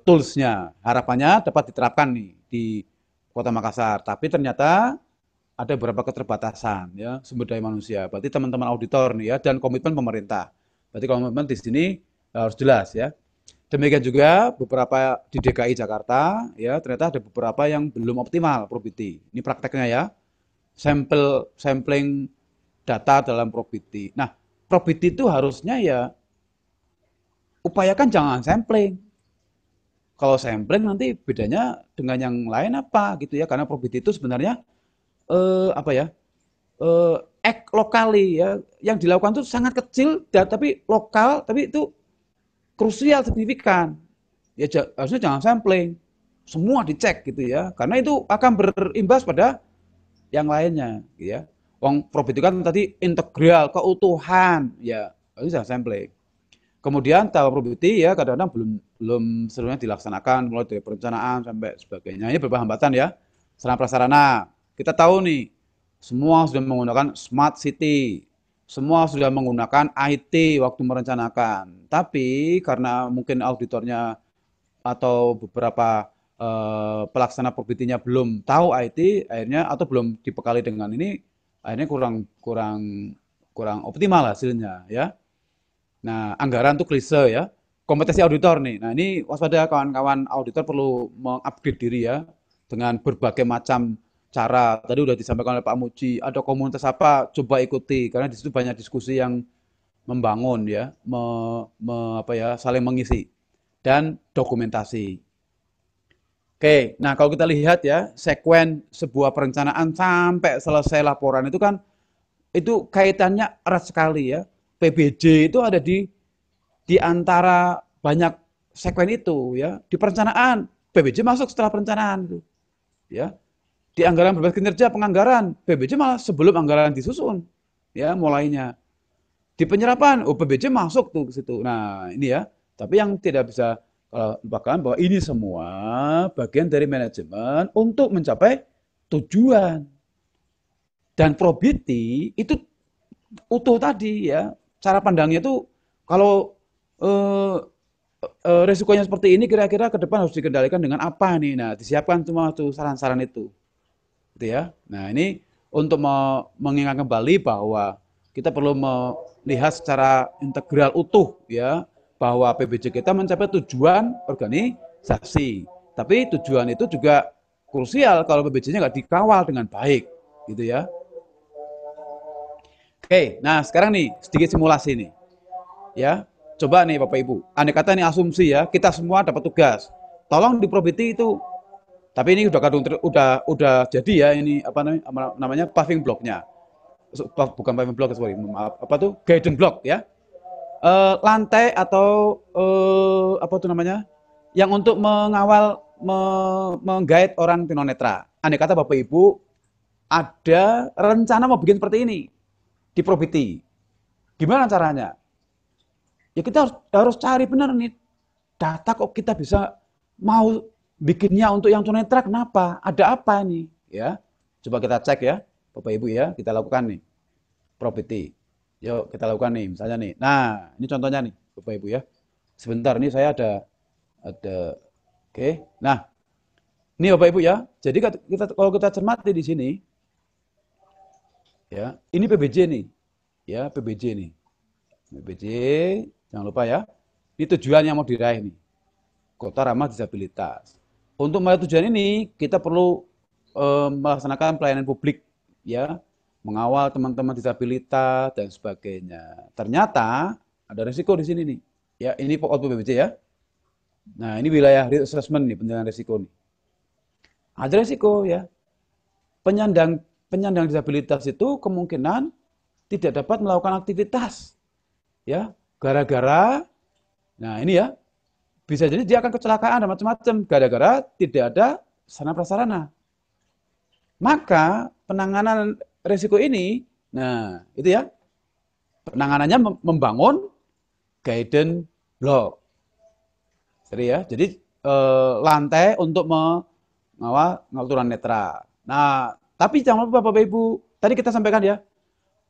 toolsnya, harapannya dapat diterapkan nih di Kota Makassar. Tapi ternyata ada beberapa keterbatasan ya, sumber daya manusia. Berarti teman-teman auditor nih ya, dan komitmen pemerintah. Berarti komitmen di sini harus jelas ya. Demikian juga beberapa di DKI Jakarta ya, ternyata ada beberapa yang belum optimal Probity. Ini prakteknya ya. Sampling data dalam Probity. Nah, Probity itu harusnya ya upayakan jangan sampling. Kalau sampling nanti bedanya dengan yang lain apa gitu ya, karena Probity itu sebenarnya act lokali ya, yang dilakukan itu sangat kecil tapi lokal, tapi itu krusial, signifikan. Ya harusnya jangan sampling, semua dicek gitu ya, karena itu akan berimbas pada yang lainnya gitu ya. Probity kan tadi integral, keutuhan, ya harusnya jangan sampling. Kemudian tahap Probity ya kadang-kadang belum seluruhnya dilaksanakan, mulai dari perencanaan sampai sebagainya. Ini beberapa hambatan ya. Sarana prasarana, kita tahu nih, semua sudah menggunakan smart city, semua sudah menggunakan IT waktu merencanakan. Tapi karena mungkin auditornya atau beberapa pelaksana Probity-nya belum tahu IT, akhirnya atau belum dibekali dengan ini, akhirnya kurang optimal hasilnya ya. Nah, anggaran itu klise ya. Kompetensi auditor nih. Nah, ini waspada kawan-kawan auditor perlu mengupgrade diri ya dengan berbagai macam cara. Tadi udah disampaikan oleh Pak Muji, ada komunitas apa, coba ikuti karena di situ banyak diskusi yang membangun ya, apa ya, saling mengisi dan dokumentasi. Oke, nah kalau kita lihat ya, sekuen sebuah perencanaan sampai selesai laporan itu kan itu kaitannya erat sekali ya. PBJ itu ada di antara banyak sekuen itu ya. Di perencanaan, PBJ masuk setelah perencanaan itu ya. Di anggaran berbasis kinerja penganggaran, PBJ malah sebelum anggaran disusun ya mulainya. Di penyerapan, oh PBJ masuk tuh ke situ. Nah, ini ya. Tapi yang tidak bisa lupakan bahwa ini semua bagian dari manajemen untuk mencapai tujuan. Dan probity itu utuh tadi ya. Cara pandangnya itu kalau resikonya seperti ini kira-kira ke depan harus dikendalikan dengan apa nih. Nah, disiapkan semua tuh saran-saran itu. Gitu ya. Nah, ini untuk mengingat kembali bahwa kita perlu melihat secara integral utuh ya bahwa PBJ kita mencapai tujuan organisasi. Tapi tujuan itu juga krusial kalau PBJ-nya nggak dikawal dengan baik, gitu ya. Oke, nah sekarang nih sedikit simulasi nih, ya. Coba nih Bapak Ibu, andai kata ini asumsi ya, kita semua dapat tugas. Tolong di probity itu, tapi ini udah kadung udah jadi ya ini apa namanya paving blocknya, bukan paving block sorry, maaf, apa tuh guidance block ya. Lantai atau apa tuh namanya yang untuk mengawal menggait orang tunanetra. Andai kata Bapak Ibu ada rencana mau bikin seperti ini di probity, gimana caranya? Ya kita harus cari benar nih data kok kita bisa mau bikinnya untuk yang tunanetra kenapa? Ada apa nih? Ya, coba kita cek ya, Bapak Ibu ya, kita lakukan nih probity. Yuk kita lakukan nih, misalnya nih. Nah, ini contohnya nih, Bapak Ibu ya. Sebentar, ini saya ada, oke. Nah, ini Bapak Ibu ya. Jadi kalau kita cermati di sini, ya, ini PBJ nih, ya PBJ nih, PBJ, jangan lupa ya. Ini tujuan yang mau diraih nih, Kota Ramah Disabilitas. Untuk meraih tujuan ini, kita perlu melaksanakan pelayanan publik, ya. Mengawal teman-teman disabilitas dan sebagainya. Ternyata ada risiko di sini nih. Ya, ini output PBJ ya. Nah, ini wilayah risk assessment nih, penilaian risiko nih. Ada risiko ya. Penyandang disabilitas itu kemungkinan tidak dapat melakukan aktivitas. Ya, gara-gara nah ini ya. Bisa jadi dia akan kecelakaan dan macam-macam gara-gara tidak ada sarana prasarana. Maka penanganan risiko ini, nah itu ya, penanganannya membangun guidance block. Jadi lantai untuk mengawal tunanetra. Nah, tapi jangan lupa Bapak Ibu, tadi kita sampaikan ya,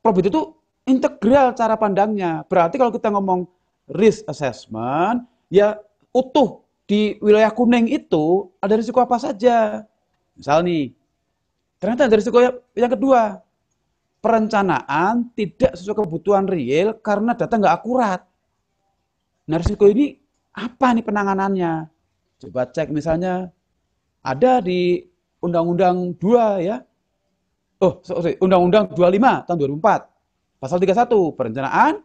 probity itu integral cara pandangnya. Berarti kalau kita ngomong risk assessment, ya utuh di wilayah kuning itu ada risiko apa saja. Misal nih, ternyata ada risiko yang kedua, perencanaan tidak sesuai kebutuhan real karena data nggak akurat. Nah, risiko ini apa nih penanganannya? Coba cek misalnya ada di Undang-Undang 2 ya. Oh, sorry, Undang-Undang 25 tahun 2004. Pasal 31, perencanaan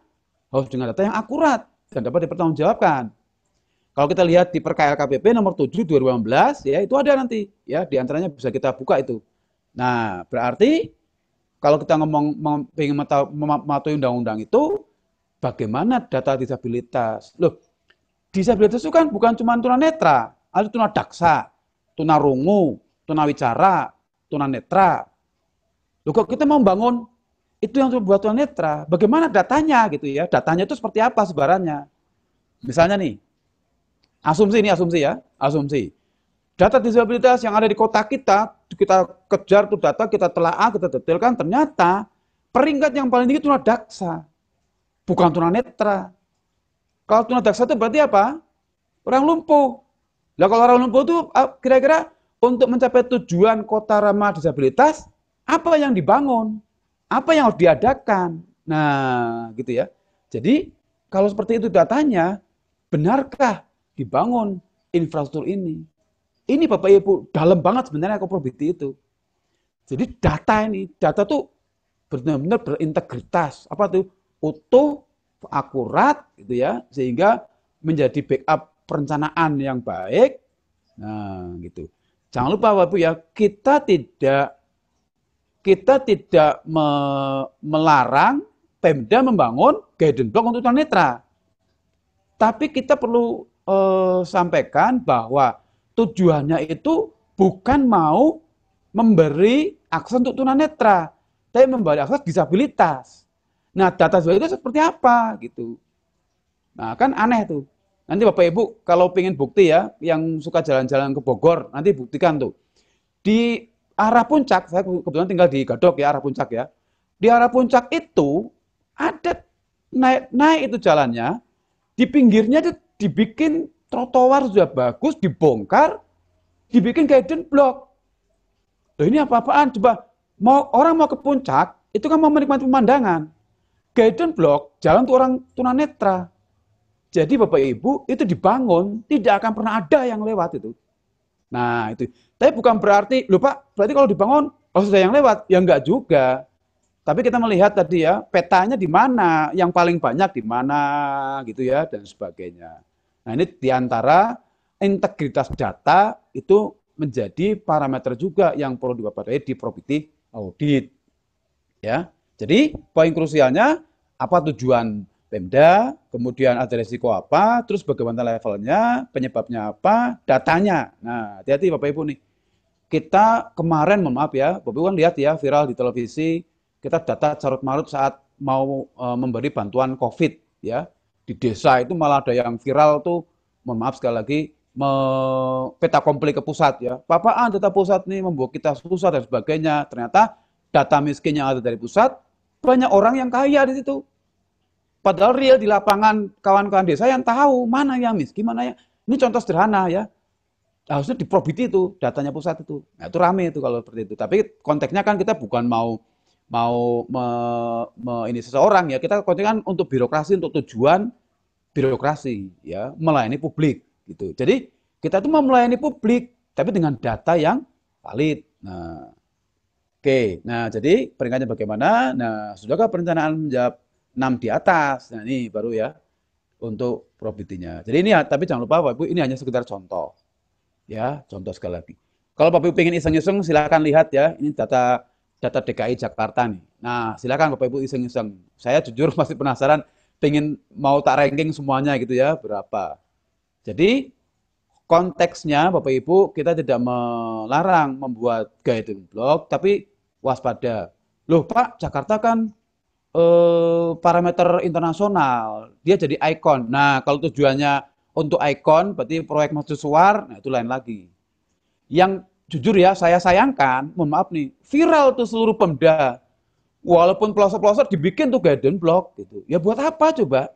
harus dengan data yang akurat dan dapat dipertanggungjawabkan. Kalau kita lihat di Perka LKPP nomor 7 2015 ya itu ada nanti ya di antaranya bisa kita buka itu. Nah, berarti kalau kita ingin mematuhi undang-undang itu, bagaimana data disabilitas? Loh, disabilitas itu kan bukan cuma tunanetra, ada tunadaksa, tunarungu, tunawicara, tunanetra. Loh, kok kita mau bangun itu yang buat tunanetra, bagaimana datanya gitu ya? Datanya itu seperti apa sebarannya? Misalnya nih, asumsi ya, asumsi. Data disabilitas yang ada di kota kita kejar tuh data, kita telaah, kita detailkan, ternyata peringkat yang paling tinggi tunadaksa, bukan tunanetra. Kalau tunadaksa itu berarti apa? Orang lumpuh. Nah kalau orang lumpuh itu kira-kira untuk mencapai tujuan Kota Ramah Disabilitas, apa yang dibangun? Apa yang harus diadakan? Nah, gitu ya. Jadi, kalau seperti itu datanya, benarkah dibangun infrastruktur ini? Ini Bapak Ibu, dalam banget sebenarnya probity itu. Jadi data tuh benar-benar berintegritas, apa tuh, utuh, akurat gitu ya, sehingga menjadi backup perencanaan yang baik. Nah, gitu. Jangan lupa Bapak Ibu ya, kita tidak melarang Pemda membangun guidance block untuk tunanetra. Tapi kita perlu sampaikan bahwa tujuannya itu bukan mau memberi akses untuk tunanetra, tapi memberi akses disabilitas. Nah, data itu seperti apa gitu. Nah, kan aneh tuh. Nanti Bapak Ibu kalau pengen bukti ya, yang suka jalan-jalan ke Bogor, nanti buktikan tuh. Di arah puncak, saya kebetulan tinggal di Gadok ya, arah puncak ya. Di arah puncak itu ada naik itu jalannya, di pinggirnya itu dibikin trotoar sudah bagus, dibongkar, dibikin guidance block. Loh, ini apa-apaan? Coba orang mau ke puncak, itu kan mau menikmati pemandangan. Guidance block, jalan untuk orang tunanetra. Jadi Bapak Ibu itu dibangun, tidak akan pernah ada yang lewat itu. Nah itu. Tapi bukan berarti, loh Pak, berarti kalau dibangun, kalau sudah yang lewat, ya enggak juga. Tapi kita melihat tadi ya, petanya di mana, yang paling banyak di mana, gitu ya, dan sebagainya. Nah ini diantara integritas data itu menjadi parameter juga yang perlu diwaspadai di probity audit. Ya, jadi poin krusialnya apa tujuan Pemda, kemudian ada resiko apa, terus bagaimana levelnya, penyebabnya apa, datanya. Nah, hati-hati Bapak Ibu nih. Kita kemarin, mohon maaf ya, Bapak Ibu kan lihat ya, viral di televisi, kita data carut-marut saat mau memberi bantuan COVID ya. Di desa itu malah ada yang viral tuh, mohon maaf sekali lagi, peta komplit ke pusat ya. Papaan data pusat nih membuat kita susah dan sebagainya. Ternyata data miskin yang ada dari pusat, banyak orang yang kaya di situ. Padahal real di lapangan kawan-kawan desa yang tahu mana yang miskin, mana yang... Ini contoh sederhana ya. Harusnya di probity itu, datanya pusat itu. Nah, itu rame itu kalau seperti itu. Tapi konteksnya kan kita bukan mau ini seseorang ya. Kita konteksnya kan untuk birokrasi, untuk tujuan birokrasi ya, melayani publik gitu. Jadi kita itu mau melayani publik tapi dengan data yang valid. Nah, oke. Nah, jadi peringkatnya bagaimana? Nah, sudahkah perencanaan menjawab 6 di atas. Nah, ini baru ya untuk probability-nya. Jadi ini tapi jangan lupa Bapak Ibu, ini hanya sekedar contoh. Ya, contoh sekali lagi. Kalau Bapak Ibu pengen iseng-iseng silakan lihat ya. Ini data DKI Jakarta nih. Nah, silakan Bapak Ibu iseng-iseng. Saya jujur masih penasaran pengen mau tak ranking semuanya gitu ya, berapa. Jadi konteksnya Bapak Ibu kita tidak melarang membuat guidance block tapi waspada. Loh Pak, Jakarta kan parameter internasional, dia jadi ikon. Nah, kalau tujuannya untuk ikon, berarti proyek mercusuar, nah itu lain lagi. Yang jujur ya, saya sayangkan, mohon maaf nih, viral tuh seluruh Pemda. Walaupun pelosok-pelosok dibikin tuh guidance block gitu. Ya buat apa coba?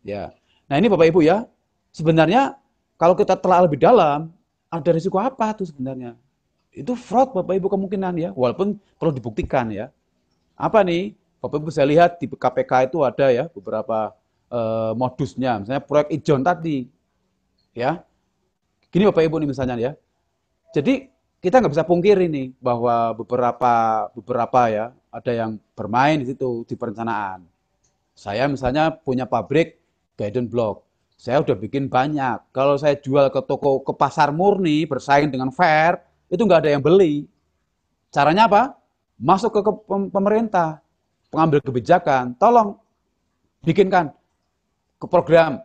Ya. Nah, ini Bapak Ibu ya, sebenarnya kalau kita telah lebih dalam, ada risiko apa tuh sebenarnya? Itu fraud Bapak Ibu kemungkinan ya, walaupun perlu dibuktikan ya. Apa nih? Bapak Ibu saya lihat di KPK itu ada ya beberapa modusnya, misalnya proyek ijon tadi, ya. Gini Bapak Ibu nih misalnya ya. Jadi kita nggak bisa pungkiri nih bahwa beberapa ya ada yang bermain di situ di perencanaan. Saya misalnya punya pabrik guidance block, saya udah bikin banyak. Kalau saya jual ke toko ke pasar murni bersaing dengan fair, itu nggak ada yang beli. Caranya apa? Masuk ke pemerintah. Pengambil kebijakan, tolong bikinkan ke program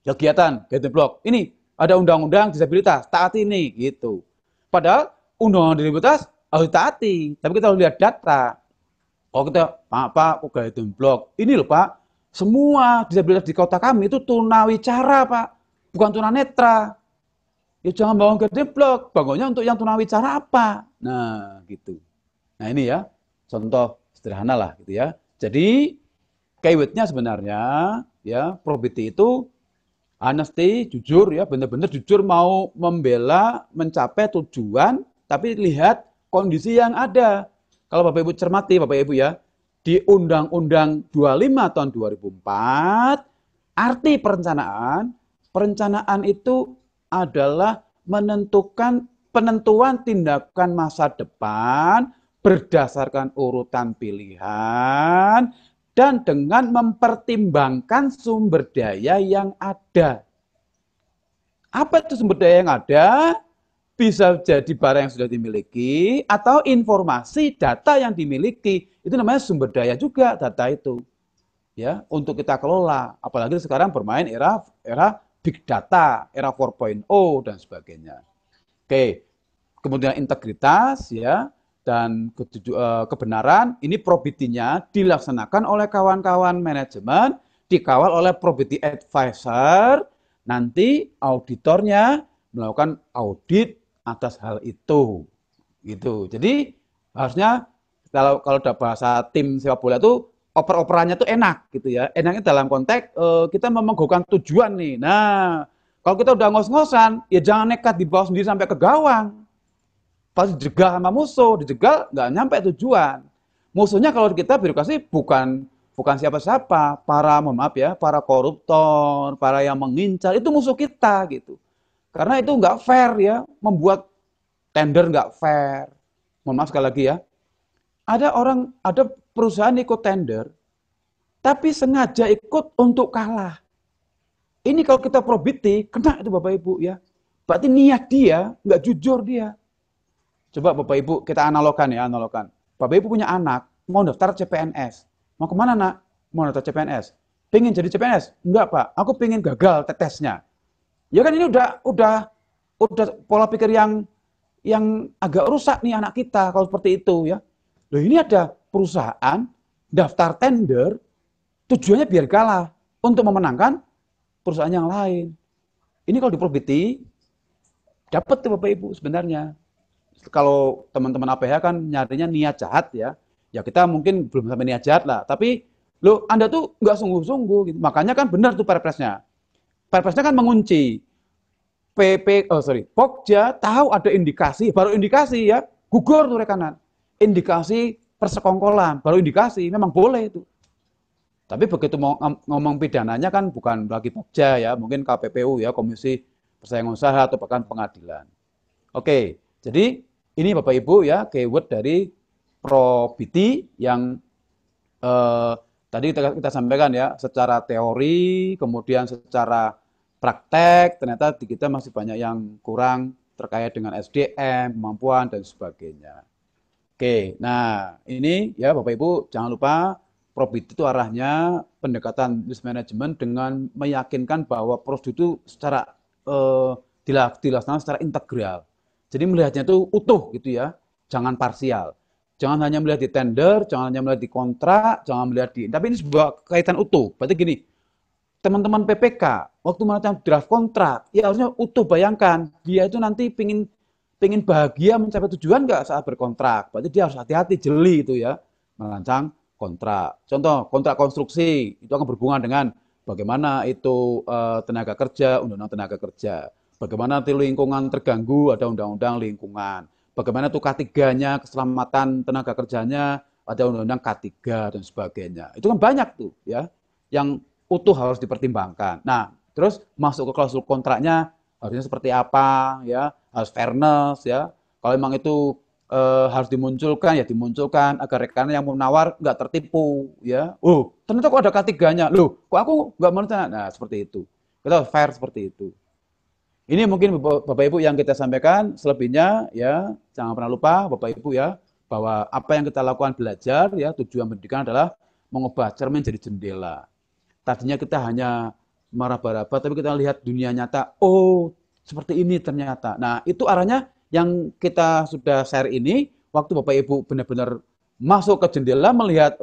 kegiatan guidance block. Ini ada undang-undang disabilitas, taati ini gitu. Padahal undang-undang disabilitas harus taati, tapi kita harus lihat data. Oh kita, Pak, guidance block. Ini loh Pak, semua disabilitas di kota kami itu tunawicara Pak, bukan tunanetra. Ya jangan bangun guidance block, bangunnya untuk yang tunawicara apa? Nah gitu. Nah ini ya, contoh sederhana lah gitu ya. Jadi keywordnya sebenarnya ya probity itu honesty, jujur ya, benar-benar jujur mau membela mencapai tujuan, tapi lihat kondisi yang ada. Kalau Bapak Ibu cermati Bapak Ibu ya, di Undang-Undang 25 tahun 2004, arti perencanaan itu adalah penentuan tindakan masa depan berdasarkan urutan pilihan dan dengan mempertimbangkan sumber daya yang ada. Apa itu sumber daya yang ada? Bisa jadi barang yang sudah dimiliki atau informasi data yang dimiliki. Itu namanya sumber daya juga data itu. Ya, untuk kita kelola. Apalagi sekarang bermain era big data, era 4.0 dan sebagainya. Oke. Kemudian integritas ya dan kebenaran ini probity-nya dilaksanakan oleh kawan-kawan manajemen, dikawal oleh probity advisor, nanti auditornya melakukan audit atas hal itu. Gitu. Jadi harusnya kalau udah bahasa tim sepak bola itu oper-operannya tuh enak gitu ya. Enaknya dalam konteks kita memegang tujuan nih. Nah, kalau kita udah ngos-ngosan, ya jangan nekat dibawa sendiri sampai ke gawang. Pasti dijegal sama musuh, dijegal nggak nyampe tujuan. Musuhnya kalau kita birokrasi bukan siapa-siapa, mohon maaf ya, para koruptor, para yang mengincar, itu musuh kita gitu. Karena itu nggak fair ya, membuat tender nggak fair. Mohon maaf sekali lagi ya. Ada perusahaan ikut tender, tapi sengaja ikut untuk kalah. Ini kalau kita probity, kena itu Bapak Ibu ya. Berarti niat dia, nggak jujur dia. Coba Bapak Ibu kita analogkan ya, analogkan. Bapak Ibu punya anak, mau daftar CPNS. Mau kemana nak? Mau daftar CPNS. Pengen jadi CPNS? Enggak Pak, aku pengen gagal tesnya. Ya kan ini udah pola pikir yang agak rusak nih anak kita kalau seperti itu ya. Loh ini ada perusahaan daftar tender, tujuannya biar kalah untuk memenangkan perusahaan yang lain. Ini kalau di probity dapat tuh Bapak Ibu sebenarnya. Kalau teman-teman APH kan nyarinya niat jahat ya. Ya kita mungkin belum sampai niat jahat lah, tapi lo Anda tuh nggak sungguh-sungguh gitu. Makanya kan benar tuh Perpresnya. Perpresnya kan mengunci. Pokja tahu ada indikasi, baru indikasi ya, gugur tuh rekanan. Indikasi persekongkolan, baru indikasi, memang boleh itu. Tapi begitu mau ngomong pidananya kan bukan lagi Pokja ya, mungkin KPPU ya, Komisi Persaingan Usaha atau bahkan pengadilan. Oke, jadi ini Bapak Ibu ya, keyword dari probity yang tadi kita sampaikan ya, secara teori, kemudian secara praktek, ternyata di kita masih banyak yang kurang terkait dengan SDM, kemampuan, dan sebagainya. Oke, nah ini ya Bapak Ibu, jangan lupa probity itu arahnya pendekatan risk management dengan meyakinkan bahwa prosedur itu secara dilaksanakan secara integral. Jadi melihatnya itu utuh gitu ya, jangan parsial. Jangan hanya melihat di tender, jangan hanya melihat di kontrak, jangan melihat tapi ini sebuah kaitan utuh. Berarti gini, teman-teman PPK, waktu melakukan draft kontrak, ya harusnya utuh, bayangkan, dia itu nanti pingin bahagia mencapai tujuan nggak saat berkontrak. Berarti dia harus hati-hati, jeli itu ya, merancang kontrak. Contoh, kontrak konstruksi, itu akan berhubungan dengan bagaimana itu tenaga kerja, undang-undang tenaga kerja. Bagaimana nanti lingkungan terganggu, ada undang-undang lingkungan. Bagaimana itu K3-nya, keselamatan tenaga kerjanya, ada undang-undang K3 dan sebagainya. Itu kan banyak tuh ya, yang utuh harus dipertimbangkan. Nah, terus masuk ke klausul kontraknya harusnya seperti apa ya, harus fairness ya. Kalau memang itu harus dimunculkan ya dimunculkan agar rekan yang mau nawar nggak tertipu ya. Oh, ternyata kok ada K3-nya. Loh, kok aku nggak mau. Nah, seperti itu. Kita fair seperti itu. Ini mungkin Bapak Ibu yang kita sampaikan, selebihnya ya jangan pernah lupa Bapak Ibu ya bahwa apa yang kita lakukan belajar ya tujuan pendidikan adalah mengubah cermin jadi jendela. Tadinya kita hanya meraba-raba tapi kita lihat dunia nyata, oh seperti ini ternyata. Nah, itu arahnya yang kita sudah share ini waktu Bapak Ibu benar-benar masuk ke jendela melihat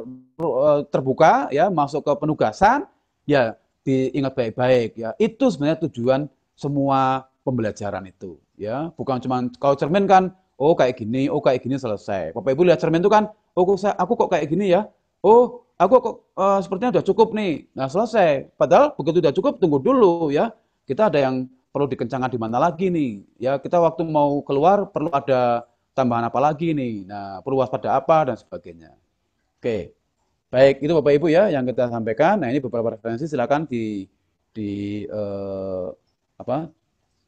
terbuka ya, masuk ke penugasan ya diingat baik-baik ya. Itu sebenarnya tujuan semua pembelajaran itu ya, bukan cuma kalau cermin kan oh kayak gini selesai. Bapak Ibu lihat cermin itu kan oh aku kok kayak gini ya, oh aku kok sepertinya udah cukup nih, nah selesai. Padahal begitu udah cukup tunggu dulu ya, kita ada yang perlu dikencangkan di mana lagi nih ya, kita waktu mau keluar perlu ada tambahan apa lagi nih, nah perlu waspada apa dan sebagainya. Oke, baik itu Bapak Ibu ya yang kita sampaikan. Nah ini beberapa referensi silakan di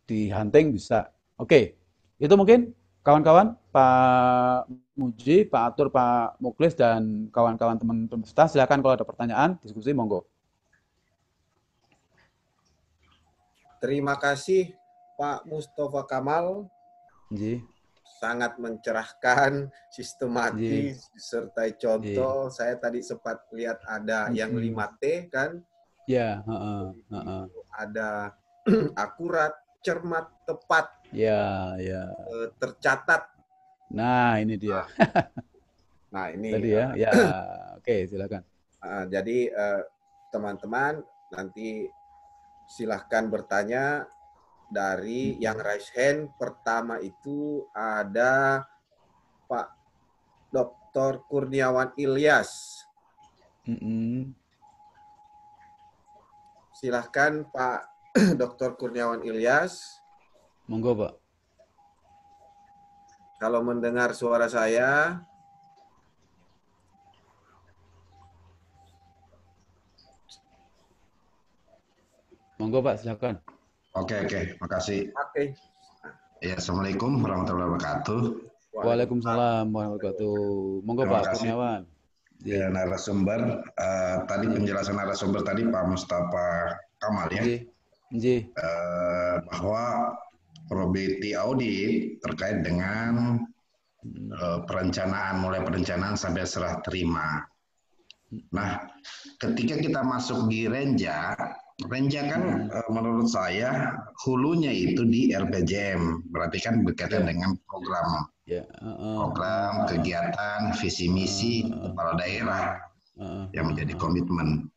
di hunting bisa. Oke, itu mungkin kawan-kawan Pak Muji, Pak Atur, Pak Muklis, dan kawan-kawan teman peserta. Silakan kalau ada pertanyaan, diskusi, monggo. Terima kasih Pak Mustafa Kamal, Nggih. sangat mencerahkan, Nggih. sistematis, disertai Nggih. contoh. Saya tadi sempat lihat ada yang 5T kan, Ya, heeh. ada akurat, cermat, tepat, Ya. tercatat. Nah, ini dia. Nah ini Tadi ya. Ya, oke, silakan. jadi teman-teman nanti silahkan bertanya dari yang raise hand. Pertama itu ada Pak Dr. Kurniawan Ilyas. Silahkan Pak Dr. Kurniawan Ilyas. Monggo, Pak. Kalau mendengar suara saya. Monggo, Pak, silakan. Oke, makasih. Oke. Ya, Assalamualaikum warahmatullahi wabarakatuh. Waalaikumsalam warahmatullahi wabarakatuh. Monggo, Terima Pak kasih. Kurniawan. Ya, narasumber tadi penjelasan narasumber tadi Pak Mustafa Kamal ya, Nggih. bahwa probability audit terkait dengan mulai perencanaan sampai serah terima. Nah, ketika kita masuk di Renja kan menurut saya hulunya itu di RPJM, berarti kan berkaitan dengan program kegiatan, visi misi kepala daerah yang menjadi komitmen.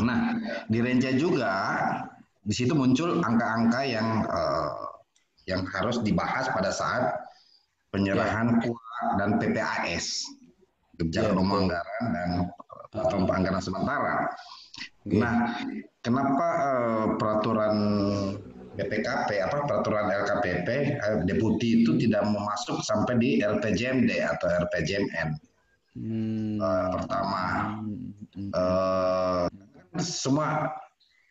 Nah, di Renja juga di situ muncul angka-angka yang harus dibahas pada saat penyerahan KUA dan PPAS, kebijakan umum anggaran dan anggaran sementara. Nah, kenapa peraturan BPKP peraturan LKPP deputi itu tidak mau masuk sampai di RPJMD atau RPJMN? Pertama, semua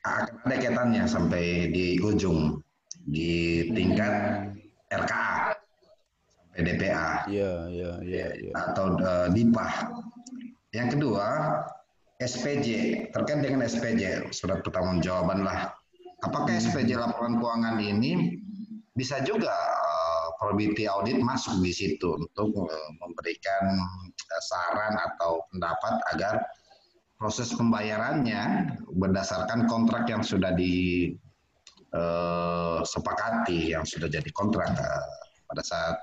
akan ada kaitannya sampai di ujung di tingkat RKA sampai DPA atau DIPA. Yang kedua, SPJ, terkait dengan SPJ, surat pertanggungjawaban lah. Apakah SPJ laporan keuangan ini bisa juga probability audit masuk di situ untuk memberikan saran atau pendapat agar proses pembayarannya berdasarkan kontrak yang sudah disepakati, yang sudah jadi kontrak pada saat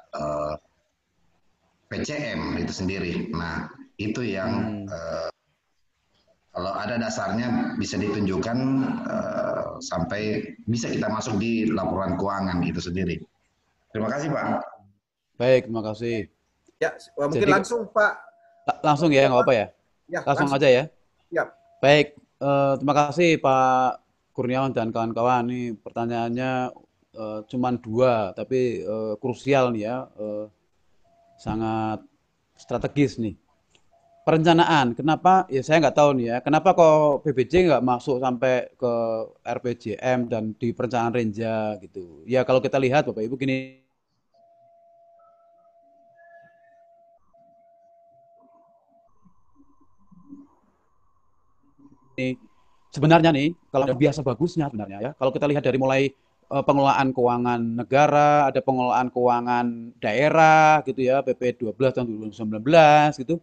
PCM itu sendiri. Nah, itu yang kalau ada dasarnya bisa ditunjukkan sampai bisa kita masuk di laporan keuangan itu sendiri. Terima kasih, Pak. Baik, terima kasih. Ya, mungkin langsung, Pak. Langsung ya, nggak apa-apa ya? Langsung aja ya. Ya. Baik, terima kasih Pak Kurniawan dan kawan-kawan. Ini pertanyaannya cuma 2, tapi krusial nih ya, sangat strategis nih. Perencanaan, kenapa? Ya saya nggak tahu nih ya, kenapa kok PBJ nggak masuk sampai ke RPJM dan di perencanaan Renja gitu. Ya kalau kita lihat Bapak Ibu gini, sebenarnya nih, kalau biasa bagusnya sebenarnya ya, kalau kita lihat dari mulai pengelolaan keuangan negara, ada pengelolaan keuangan daerah gitu ya, PP 12 tahun 2019 gitu.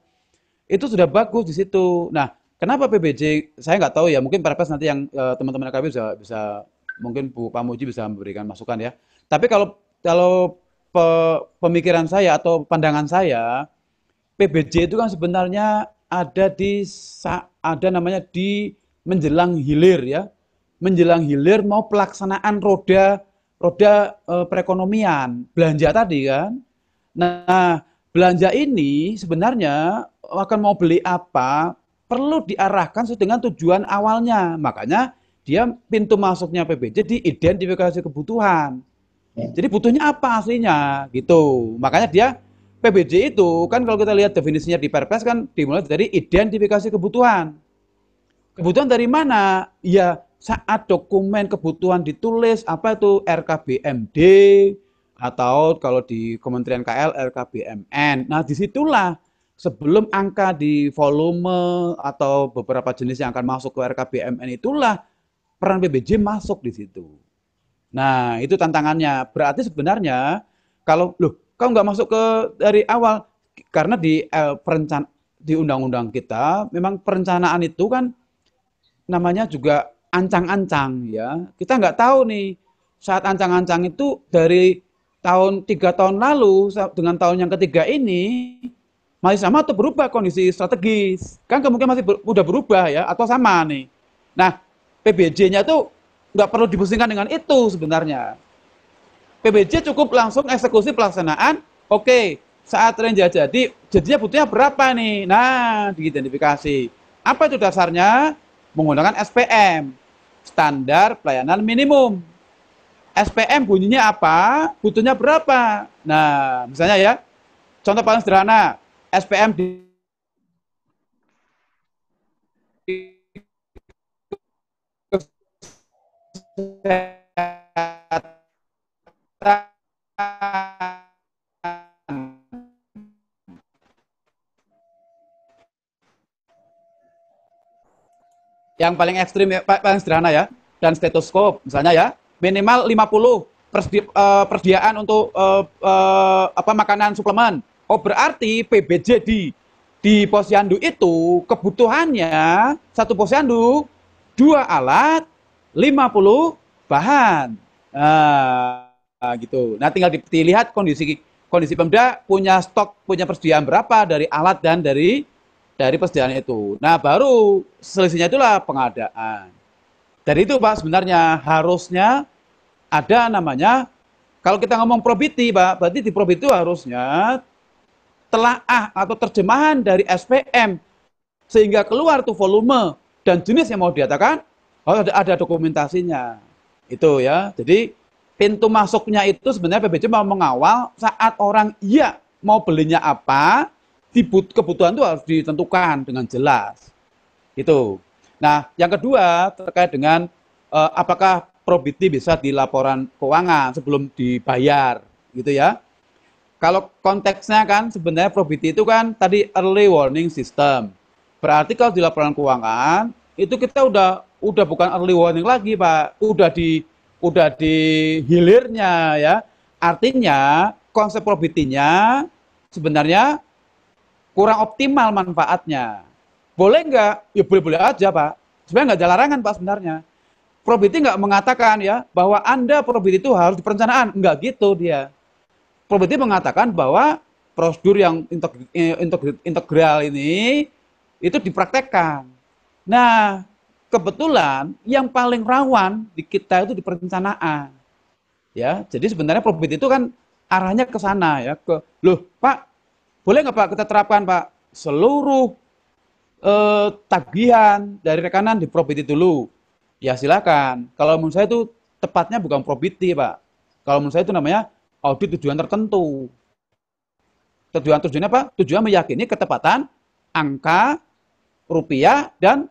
Itu sudah bagus di situ. Nah, kenapa PBJ? Saya nggak tahu ya. Mungkin Perpres nanti yang teman-teman LKP bisa mungkin Bu Pak Muji bisa memberikan masukan ya. Tapi kalau pemikiran saya atau pandangan saya, PBJ itu kan sebenarnya ada namanya di menjelang hilir ya. Menjelang hilir mau pelaksanaan roda perekonomian, belanja tadi kan. Nah, belanja ini sebenarnya akan mau beli apa perlu diarahkan sesuai dengan tujuan awalnya. Makanya dia pintu masuknya PBJ di identifikasi kebutuhan. Jadi butuhnya apa aslinya gitu. Makanya dia PBJ itu kan kalau kita lihat definisinya di Perpres kan dimulai dari identifikasi kebutuhan. Kebutuhan dari mana? Ya saat dokumen kebutuhan ditulis apa itu RKBMD, atau kalau di Kementerian KL RKBMN. Nah, disitulah sebelum angka di volume atau beberapa jenis yang akan masuk ke RKBMN itulah peran PBJ masuk di situ. Nah, itu tantangannya. Berarti sebenarnya kalau kau nggak masuk ke dari awal karena di undang-undang kita memang perencanaan itu kan namanya juga ancang-ancang ya. Kita nggak tahu nih saat ancang-ancang itu dari 3 tahun lalu dengan tahun yang ketiga ini masih sama atau berubah kondisi strategis? Kan kemungkinan masih udah berubah ya atau sama nih. Nah, PBJ-nya itu nggak perlu dipusingkan dengan itu sebenarnya. PBJ cukup langsung eksekusi pelaksanaan. Oke, saat renja jadinya butuhnya berapa nih? Nah, diidentifikasi. Apa itu dasarnya? Menggunakan SPM, standar pelayanan minimum. SPM bunyinya apa? Butuhnya berapa? Nah, misalnya ya, contoh paling sederhana, SPM di yang paling ekstrim ya, paling sederhana ya, dan stetoskop misalnya ya, minimal 50 persediaan untuk makanan suplemen. Oh, berarti PBJ di posyandu itu kebutuhannya satu posyandu 2 alat 50 bahan. Nah, gitu. Nah, tinggal dilihat kondisi Pemda punya stok, punya persediaan berapa dari alat dan dari persediaan itu. Nah, baru selisihnya itulah pengadaan. Dari itu Pak sebenarnya harusnya ada namanya, kalau kita ngomong probiti Pak, berarti di probiti itu harusnya telaah atau terjemahan dari SPM sehingga keluar tuh volume dan jenis yang mau diatakan harus ada dokumentasinya. Itu ya. Jadi pintu masuknya itu sebenarnya PBJ mau mengawal saat orang mau belinya apa, kebutuhan itu harus ditentukan dengan jelas. Itu. Nah, yang kedua terkait dengan apakah probiti bisa di laporan keuangan sebelum dibayar, gitu ya. Kalau konteksnya kan sebenarnya probiti itu kan tadi early warning system. Berarti kalau di laporan keuangan itu kita udah bukan early warning lagi, Pak. Udah di hilirnya ya. Artinya konsep probitinya sebenarnya kurang optimal manfaatnya. Boleh nggak? Ya boleh-boleh aja, Pak. Sebenarnya nggak ada larangan, Pak, sebenarnya. Probiti nggak mengatakan ya bahwa Anda probiti itu harus di perencanaan. Nggak gitu dia. Probiti mengatakan bahwa prosedur yang integral ini itu dipraktekkan. Nah, kebetulan yang paling rawan di kita itu di perencanaan. Ya, jadi sebenarnya probiti itu kan arahnya ke sana ya, Pak, boleh nggak Pak kita terapkan Pak seluruh tagihan dari rekanan di probiti dulu? Ya silakan. Kalau menurut saya itu tepatnya bukan probiti Pak. Kalau menurut saya itu namanya audit tujuan tertentu. Tujuannya apa? Tujuan meyakini ketepatan angka rupiah dan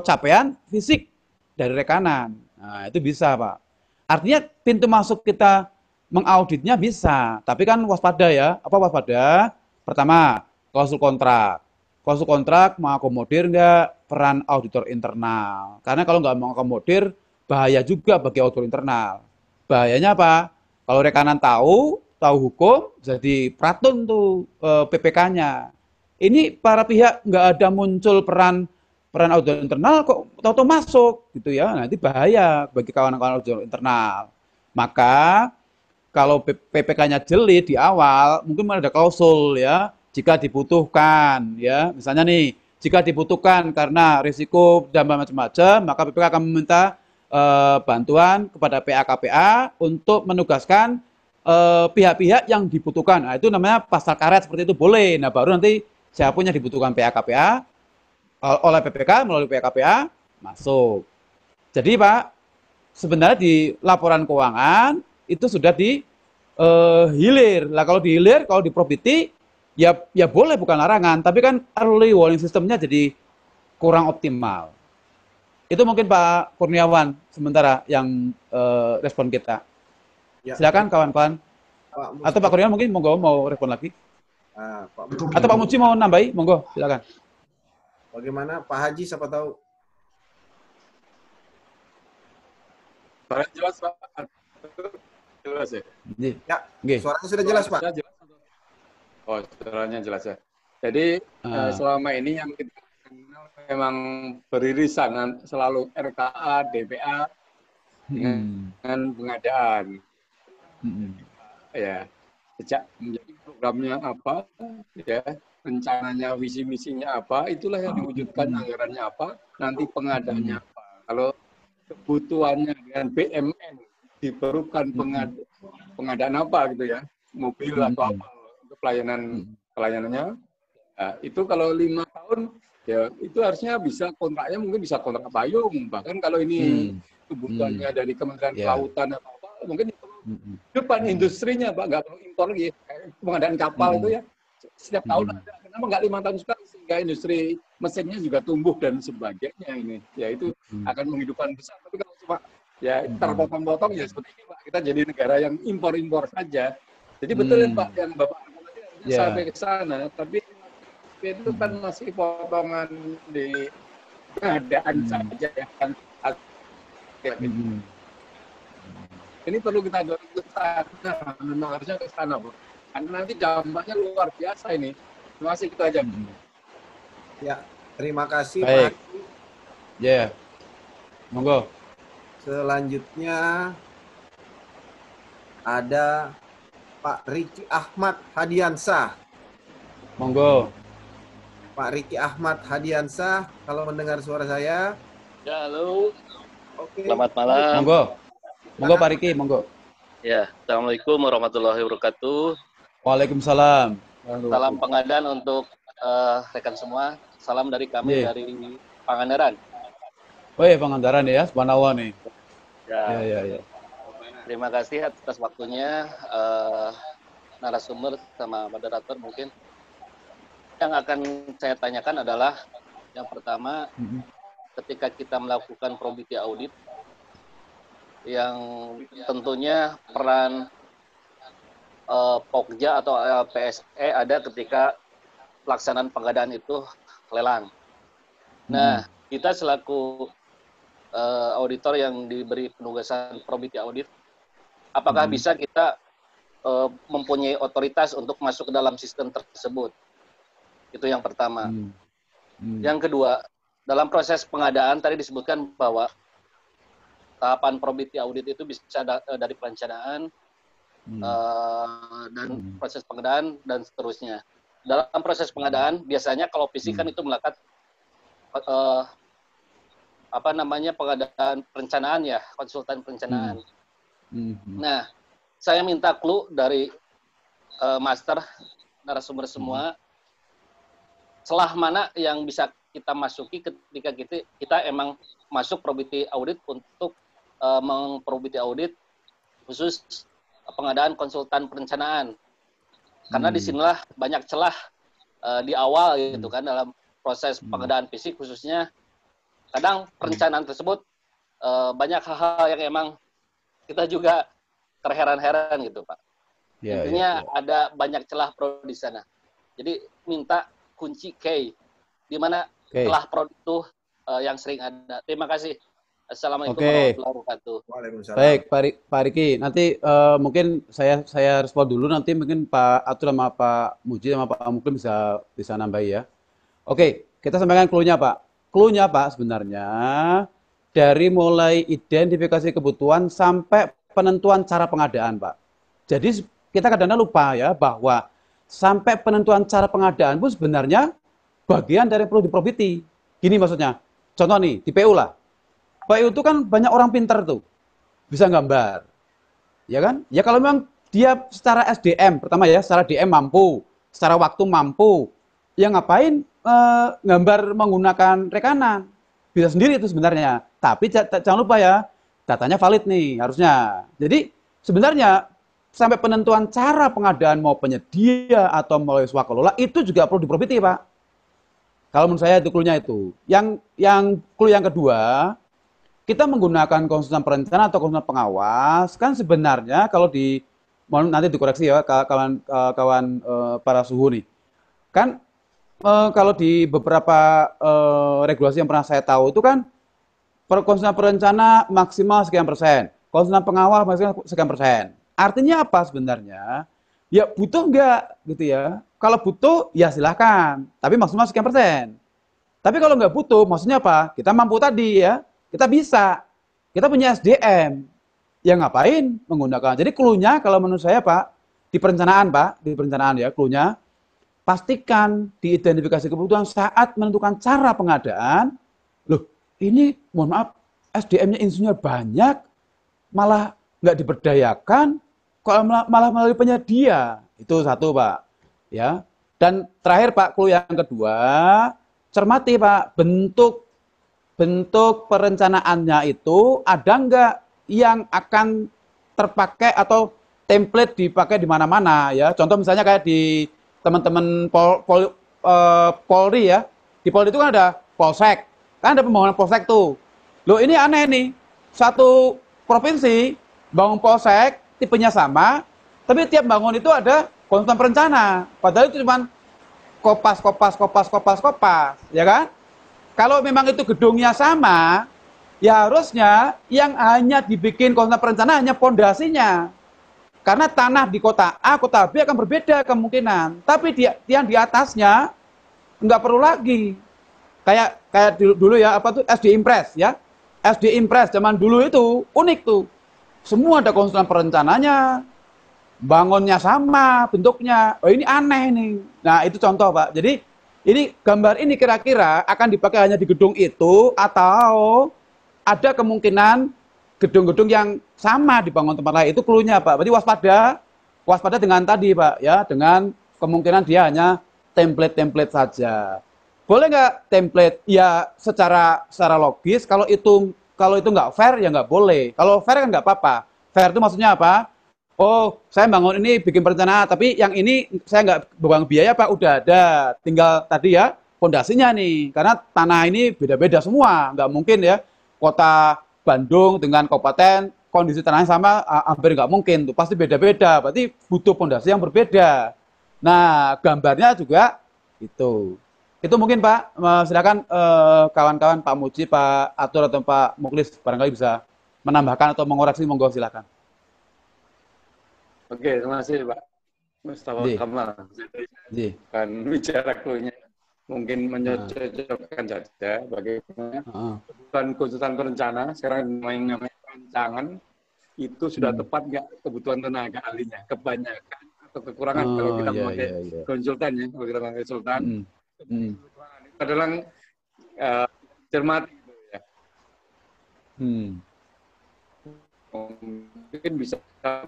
capaian fisik dari rekanan. Nah, itu bisa Pak. Artinya pintu masuk kita mengauditnya bisa, tapi kan waspada ya. Apa waspada? Pertama, klausul kontrak. Klausul kontrak mengakomodir nggak peran auditor internal? Karena kalau nggak mengakomodir, bahaya juga bagi auditor internal. Bahayanya apa? Kalau rekanan tahu hukum, jadi peratun tuh PPK-nya. Ini para pihak nggak ada muncul peran auditor internal kok tahu-tahu masuk gitu ya. Nanti bahaya bagi kawan-kawan auditor internal. Maka kalau PPK-nya jeli di awal, mungkin ada klausul ya, jika dibutuhkan ya. Misalnya nih, jika dibutuhkan karena risiko dan macam-macam, maka PPK akan meminta bantuan kepada PA-KPA untuk menugaskan pihak-pihak yang dibutuhkan. Nah, itu namanya pasal karet seperti itu boleh. Nah, baru nanti siapa yang dibutuhkan PA-KPA oleh PPK melalui PA-KPA masuk. Jadi Pak, sebenarnya di laporan keuangan itu sudah di hilir. Lah kalau di hilir, kalau di probiti ya boleh bukan larangan, tapi kan early warning systemnya jadi kurang optimal. Itu mungkin Pak Kurniawan sementara yang respon kita. Ya. Silakan kawan-kawan. Atau Pak Kurniawan mungkin monggo mau respon lagi. Atau Pak Muji mau nambahi, monggo silakan. Bagaimana Pak Haji, siapa tahu? Jelas Pak. Jelas ya? Ya, suaranya sudah jelas Pak. Oh, suaranya jelas ya. Jadi selama ini yang kita kenal memang beririsan selalu RKA, DPA dengan pengadaan. Ya, sejak menjadi programnya apa, ya, rencananya, visi misinya apa, itulah yang diwujudkan, anggarannya apa, nanti pengadaannya apa. Kalau kebutuhannya dengan BMN diperlukan pengadaan apa gitu ya, mobil atau apa untuk pelayanannya. Nah, itu kalau 5 tahun ya itu harusnya bisa kontraknya mungkin bisa kontrak payung, bahkan kalau ini kebutuhannya dari Kementerian Kelautan atau apa mungkin depan industrinya Pak, nggak perlu impor lagi. Pengadaan kapal itu ya setiap tahun ada, kenapa nggak 5 tahun sekali, sehingga industri mesinnya juga tumbuh dan sebagainya ini ya itu akan menghidupkan besar. Tapi kalau cuma ya terpotong-potong ya seperti ini Pak, kita jadi negara yang impor-impor saja. Jadi betul ya Pak yang Bapak tadi harusnya sampai ke sana, tapi itu kan masih potongan di pengadaan saja ya kan. Ini perlu kita dorong ke sana, memang harusnya ke sana, Bu. Karena nanti dampaknya luar biasa ini. Terima kasih, itu aja. Ya, terima kasih Baik. Pak. Ya, monggo. Selanjutnya ada Pak Riki Ahmad Hadiansah. Monggo. Pak Riki Ahmad Hadiansah, kalau mendengar suara saya. Ya, halo. Oke. Selamat malam. Monggo. Monggo Pak Riki, monggo. Ya, Assalamualaikum warahmatullahi wabarakatuh. Waalaikumsalam. Salam pengadaan untuk rekan semua. Salam dari kami dari Pangandaran. Woi, Pangandaran ya, subhanallah nih. Ya. Terima kasih atas waktunya narasumber sama moderator mungkin. Yang akan saya tanyakan adalah yang pertama, ketika kita melakukan probity audit, yang tentunya peran Pokja atau PSE ada ketika pelaksanaan pengadaan itu lelang. Nah, kita selaku auditor yang diberi penugasan probity audit, apakah bisa kita mempunyai otoritas untuk masuk ke dalam sistem tersebut? Itu yang pertama. Yang kedua, dalam proses pengadaan tadi disebutkan bahwa tahapan probity audit itu bisa dari perencanaan dan proses pengadaan dan seterusnya. Dalam proses pengadaan biasanya kalau fisik kan itu melekat pengadaan perencanaan ya, konsultan perencanaan. Nah, saya minta clue dari master narasumber semua, celah mana yang bisa kita masuki ketika kita emang masuk probity audit untuk mengprobity audit khusus pengadaan konsultan perencanaan. Karena disinilah banyak celah di awal gitu kan dalam proses pengadaan fisik khususnya. Kadang perencanaan tersebut banyak hal-hal yang emang kita juga terheran-heran gitu Pak. Intinya ada banyak celah pro di sana. Jadi minta kunci key di mana celah pro itu yang sering ada. Terima kasih. Assalamualaikum warahmatullahi wabarakatuh. Waalaikumsalam. Baik, Pak Riki. Nanti mungkin saya respon dulu. Nanti mungkin Pak Atul sama Pak Muji sama Pak Muklim bisa nambahi ya. Oke, kita sampaikan clue-nya Pak. Clue-nya Pak sebenarnya dari mulai identifikasi kebutuhan sampai penentuan cara pengadaan Pak. Jadi kita kadang-kadang lupa ya bahwa sampai penentuan cara pengadaan pun sebenarnya bagian dari perlu diprobity. Gini maksudnya. Contoh nih, di PU lah. PU itu kan banyak orang pintar tuh. Bisa gambar. Ya kan? Ya kalau memang dia secara SDM, pertama ya, secara DM mampu, secara waktu mampu, ya ngapain gambar menggunakan rekanan? Bisa sendiri itu sebenarnya. Tapi jangan lupa ya, datanya valid nih harusnya. Jadi sebenarnya sampai penentuan cara pengadaan mau penyedia atau melalui swakelola itu juga perlu diprobity Pak. Kalau menurut saya itu clue-nya itu. Yang clue yang kedua, kita menggunakan konsultan perencana atau konsultan pengawas kan sebenarnya kalau di mohon nanti dikoreksi ya kawan para suhu nih. Kan kalau di beberapa regulasi yang pernah saya tahu itu kan konsultan perencana maksimal sekian persen, konsultan pengawas maksimal sekian persen. Artinya apa sebenarnya? Ya butuh enggak gitu ya. Kalau butuh ya silahkan, tapi maksimal sekian persen. Tapi kalau nggak butuh, maksudnya apa? Kita mampu tadi ya, kita bisa. Kita punya SDM. Ya ngapain menggunakan. Jadi clue-nya kalau menurut saya Pak, di perencanaan Pak, di perencanaan ya clue-nya, pastikan diidentifikasi kebutuhan saat menentukan cara pengadaan. Loh, ini mohon maaf, SDM-nya insinyur banyak, malah nggak diberdayakan, kok malah melalui penyedia. Itu satu Pak. Ya. Dan terakhir Pak, clue yang kedua, cermati Pak, bentuk perencanaannya itu ada nggak yang akan terpakai atau template dipakai di mana-mana ya. Contoh misalnya kayak di teman-teman Polri ya. Di Polri itu kan ada polsek. Kan ada pembangunan polsek tuh. Loh ini aneh nih. Satu provinsi bangun polsek, tipenya sama, tapi tiap bangun itu ada konsultan perencana. Padahal itu cuma kopas, ya kan? Kalau memang itu gedungnya sama, ya harusnya yang hanya dibikin konsultan perencana hanya pondasinya. Karena tanah di kota A, kota B akan berbeda kemungkinan. Tapi yang di atasnya nggak perlu lagi. Kayak dulu ya, apa tuh SD Impress ya. SD Impress zaman dulu itu unik tuh. Semua ada konsultan perencananya, bangunnya sama bentuknya. Oh ini aneh nih. Nah itu contoh Pak. Jadi ini gambar ini kira-kira akan dipakai hanya di gedung itu atau ada kemungkinan gedung-gedung yang sama dibangun tempat lain. Itu clue-nya Pak. Berarti waspada dengan tadi Pak ya, dengan kemungkinan dia hanya template-template saja. Boleh nggak template? Ya secara logis kalau itu nggak fair ya nggak boleh. Kalau fair kan nggak apa-apa. Fair itu maksudnya apa? Oh, saya bangun ini bikin perencanaan, tapi yang ini saya nggak beban biaya Pak, udah ada. Tinggal tadi ya, fondasinya nih. Karena tanah ini beda-beda semua. Nggak mungkin ya, kota Bandung dengan kabupaten, kondisi tanahnya sama, hampir nggak mungkin. Tuh pasti beda-beda, berarti butuh fondasi yang berbeda. Nah, gambarnya juga itu. Itu mungkin Pak, silakan kawan-kawan Pak Muji, Pak Atur, atau Pak Muklis, barangkali bisa menambahkan atau mengoreksi, monggo silakan. Oke, terima kasih Pak Mustafa Kamal. Kan bicara clue-nya mungkin menyocokkan saja bagaimana kebutuhan konsultan perencana sekarang namanya perancangan itu sudah tepat nggak kebutuhan tenaga ahlinya, kebanyakan atau kekurangan kalau kita memakai konsultan ya, kalau kita memakai konsultan itu adalah cermati gitu ya. Mungkin bisa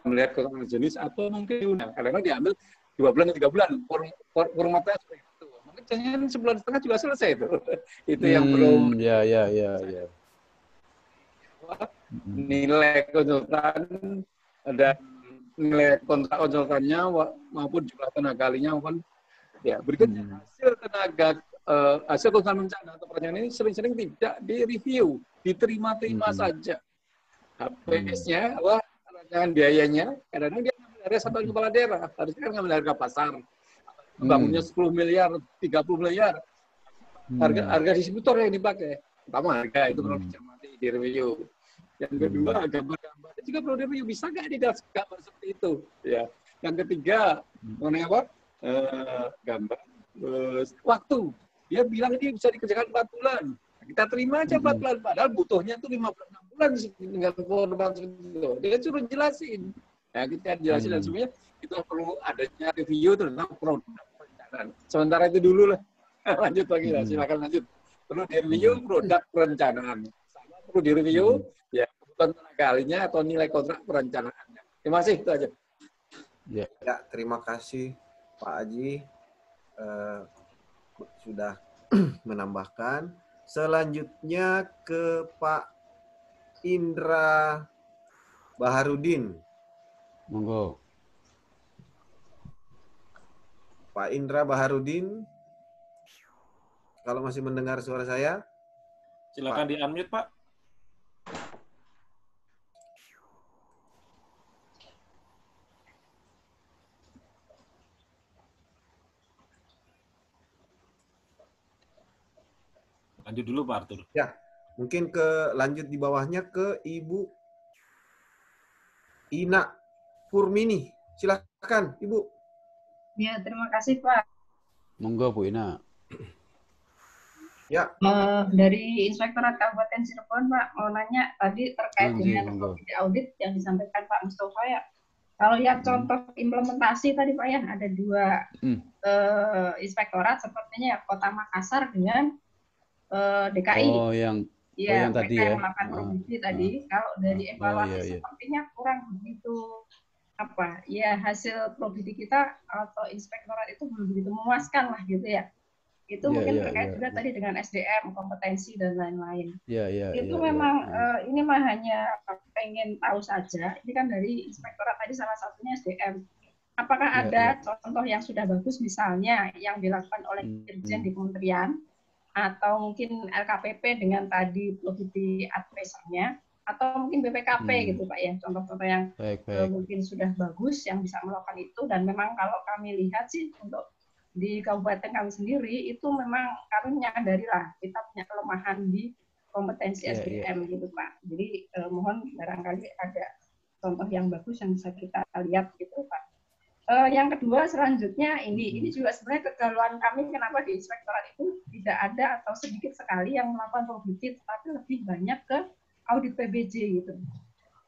melihat kekurangan jenis atau mungkin kadang-kadang diambil 2 bulan atau 3 bulan formatnya seperti itu. Mungkin jangan sebulan setengah juga selesai itu. Itu yang perlu nilai konsultan dan nilai kontrak konsultannya maupun jumlah tenaga ahlinya maupun ya berikutnya hasil konsultan bencana atau perencanaan ini sering-sering tidak direview, diterima-terima saja. HPS-nya, rancangan biayanya, kadang-kadang dia ngambil dari satu kepala daerah, harusnya kan ngambil harga pasar. Bangunnya 10 miliar, 30 miliar. Harga distributor yang dipakai. Pertama, harga itu perlu dicermati, direview. Yang kedua, gambar-gambar juga perlu direview. Bisa nggak tidak gambar seperti itu? Ya. Yang ketiga, mengenai apa? Gambar. Waktu. Dia bilang ini bisa dikerjakan 4 bulan. Kita terima aja 4 bulan, padahal butuhnya itu 5 bulan, 6 bulan dengan format itu. Dia suruh jelasin. Ya, kita jelasin dan semuanya itu perlu adanya review tentang produk perencanaan. Sementara itu dulu lah. Lanjut lagi lah, silakan lanjut. Perlu direview produk perencanaan. Sama perlu direview ya kebutuhan tenaga ahlinya atau nilai kontrak perencanaannya. Terima kasih, itu aja. Ya, terima kasih Pak Haji sudah menambahkan. Selanjutnya ke Pak Indra Baharudin. Monggo. Pak Indra Baharudin, kalau masih mendengar suara saya, silakan di-unmute Pak. Itu dulu Pak Arthur. Ya, mungkin lanjut di bawahnya ke Ibu Ina Purmini. Silakan, Ibu. Ya, terima kasih Pak. Monggo Bu Ina. Ya. Dari Inspektorat Kabupaten Cirebon, Pak, mau nanya tadi terkait dengan profili audit yang disampaikan Pak Mustafa ya. Kalau lihat contoh implementasi tadi Pak ya, ada 2 inspektorat sepertinya ya, Kota Makassar dengan DKI. Oh, yang tadi ya. Yang melakukan profili tadi, kalau dari evaluasi sepertinya kurang begitu hasil profili kita atau inspektorat itu belum begitu memuaskan lah gitu ya. Itu mungkin terkait juga tadi dengan SDM, kompetensi dan lain-lain. Itu memang ini mah hanya pengen tahu saja. Ini kan dari inspektorat tadi salah satunya SDM. Apakah ada contoh yang sudah bagus misalnya yang dilakukan oleh dirjen di kementerian atau mungkin LKPP dengan tadi profili advisernya atau mungkin BPKP gitu Pak ya. Contoh-contoh yang mungkin sudah bagus yang bisa melakukan itu, dan memang kalau kami lihat sih untuk di kabupaten kami sendiri itu memang kami menyadari lah kita punya kelemahan di kompetensi SDM gitu Pak. Jadi mohon barangkali ada contoh yang bagus yang bisa kita lihat gitu Pak. Yang kedua selanjutnya ini juga sebenarnya kegalauan kami kenapa di inspektorat itu tidak ada atau sedikit sekali yang melakukan audit, tapi lebih banyak ke audit PBJ gitu.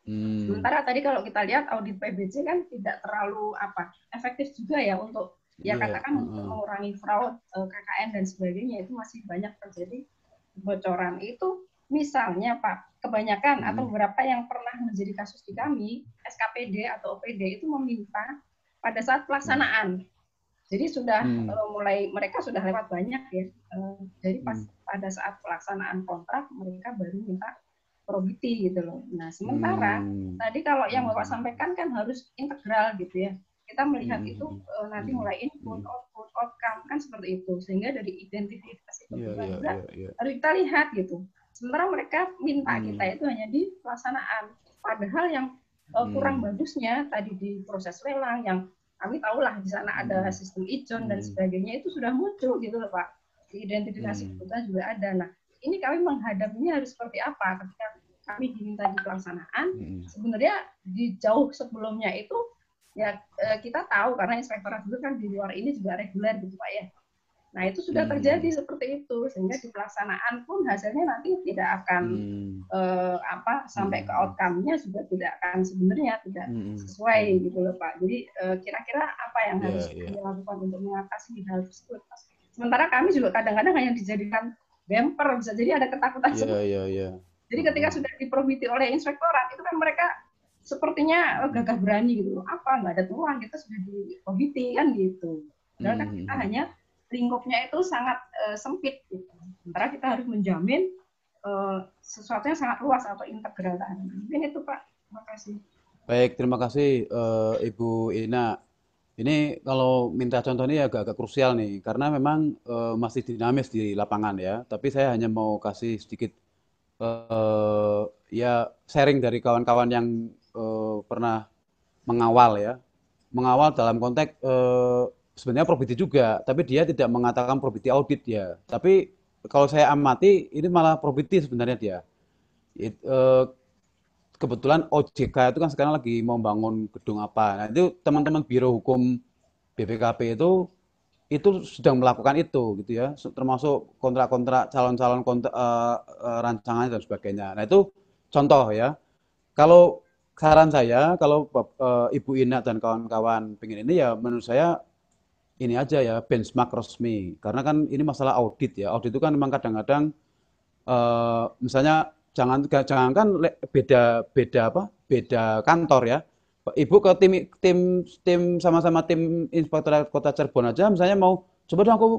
Sementara tadi kalau kita lihat audit PBJ kan tidak terlalu efektif juga ya untuk katakan untuk mengurangi fraud, KKN dan sebagainya, itu masih banyak terjadi kebocoran. Itu misalnya Pak, kebanyakan atau beberapa yang pernah menjadi kasus di kami, SKPD atau OPD itu meminta pada saat pelaksanaan. Jadi sudah mereka sudah lewat banyak ya. Jadi pada saat pelaksanaan kontrak mereka baru minta probity gitu loh. Nah, sementara tadi kalau yang Bapak sampaikan kan harus integral gitu ya. Kita melihat itu nanti mulai input, output, outcome kan seperti itu, sehingga dari identifikasi kebutuhan juga harus kita lihat gitu. Sementara mereka minta kita itu hanya di pelaksanaan, padahal yang kurang bagusnya tadi di proses lelang yang kami tahulah di sana ada sistem IJON dan sebagainya itu sudah muncul gitu loh Pak. Di identifikasi kebutuhan juga ada. Nah ini kami menghadapinya harus seperti apa ketika kami diminta di pelaksanaan. Sebenarnya di jauh sebelumnya itu ya kita tahu karena inspektorat dulu kan di luar ini juga reguler gitu Pak ya. Nah itu sudah terjadi seperti itu sehingga di pelaksanaan pun hasilnya nanti tidak akan sampai ke outcome-nya juga tidak akan sebenarnya tidak sesuai gitu loh Pak. Jadi kira-kira apa yang harus dilakukan untuk mengatasi hal tersebut? Sementara kami juga kadang-kadang hanya dijadikan bumper, bisa jadi ada ketakutan seperti itu. Jadi ketika sudah diprobiti oleh inspektorat itu kan mereka sepertinya gagah berani gitu, nggak ada tuan kita sudah diprobiti kan gitu. Padahal kan kita hanya lingkupnya itu sangat sempit gitu. Sementara kita harus menjamin sesuatu yang sangat luas atau integral. Mungkin itu Pak. Terima kasih. Baik, terima kasih Ibu Ina. Ini kalau minta contoh ini agak krusial nih, karena memang masih dinamis di lapangan ya. Tapi saya hanya mau kasih sedikit sharing dari kawan-kawan yang pernah mengawal ya. Mengawal dalam konteks sebenarnya probity juga, tapi dia tidak mengatakan probity audit ya. Tapi kalau saya amati ini malah probity sebenarnya dia. Kebetulan OJK itu kan sekarang lagi mau bangun gedung apa. Nah, itu teman-teman Biro Hukum BPKP itu sedang melakukan itu gitu ya, termasuk kontrak-kontrak calon-calon rancangan dan sebagainya. Nah, itu contoh ya. Kalau saran saya, kalau Ibu Ina dan kawan-kawan pengen ini ya menurut saya ini aja ya benchmark resmi. Karena kan ini masalah audit ya. Audit itu kan memang kadang-kadang misalnya jangankan beda kantor ya. Ibu ke tim sama-sama tim Inspektorat Kota Cirebon aja misalnya mau coba dong aku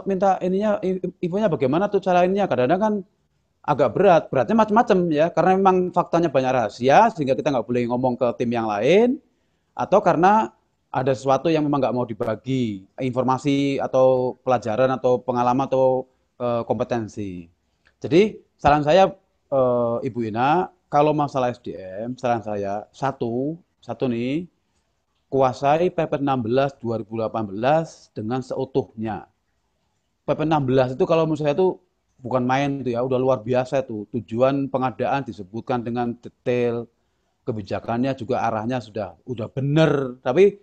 minta ininya infonya bagaimana tuh cara ininya, kadang-kadang kan agak beratnya macam-macam ya, karena memang faktanya banyak rahasia sehingga kita nggak boleh ngomong ke tim yang lain, atau karena ada sesuatu yang memang nggak mau dibagi informasi atau pelajaran atau pengalaman atau kompetensi. Jadi saran saya Ibu Ina, kalau masalah SDM, saran saya satu nih, kuasai PP 16 2018 dengan seutuhnya. PP 16 itu kalau menurut saya itu bukan main itu ya, udah luar biasa tuh. Tujuan pengadaan disebutkan dengan detail, kebijakannya juga arahnya udah bener. Tapi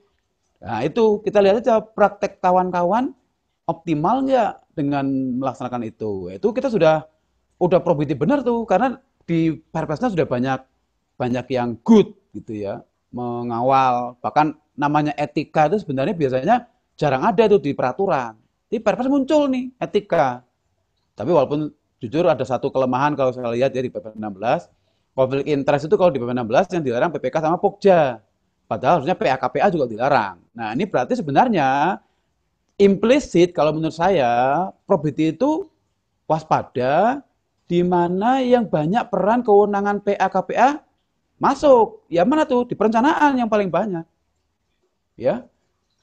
nah itu kita lihat aja praktek kawan-kawan optimal nggak dengan melaksanakan itu. Itu kita udah probiti benar tuh karena di Perpesnya sudah banyak yang good gitu ya, mengawal. Bahkan namanya etika itu sebenarnya biasanya jarang ada tuh di peraturan. Di Perpes muncul nih etika. Tapi walaupun jujur ada satu kelemahan kalau saya lihat ya di PP 16, konflik interest itu kalau di PP 16 yang dilarang PPK sama Pokja. Padahal harusnya PA-KPA juga dilarang. Nah ini berarti sebenarnya implisit kalau menurut saya probity itu waspada di mana yang banyak peran kewenangan PA-KPA masuk. Ya mana tuh? Di perencanaan yang paling banyak. Ya.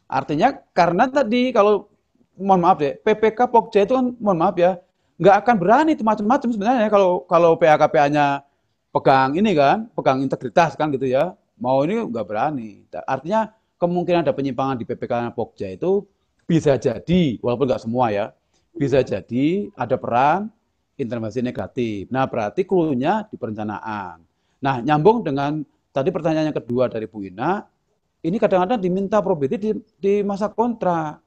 Artinya karena tadi kalau mohon maaf deh, PPK Pokja itu kan mohon maaf ya, nggak akan berani itu macam-macam sebenarnya kalau PA-KPA-nya pegang integritas kan gitu ya. Mau ini nggak berani. Artinya kemungkinan ada penyimpangan di PPK Pokja itu bisa jadi, walaupun nggak semua ya, bisa jadi ada peran intervensi negatif. Nah, berarti clue-nya di perencanaan. Nah, nyambung dengan tadi pertanyaan yang kedua dari Bu Ina, ini kadang-kadang diminta probity di masa kontrak.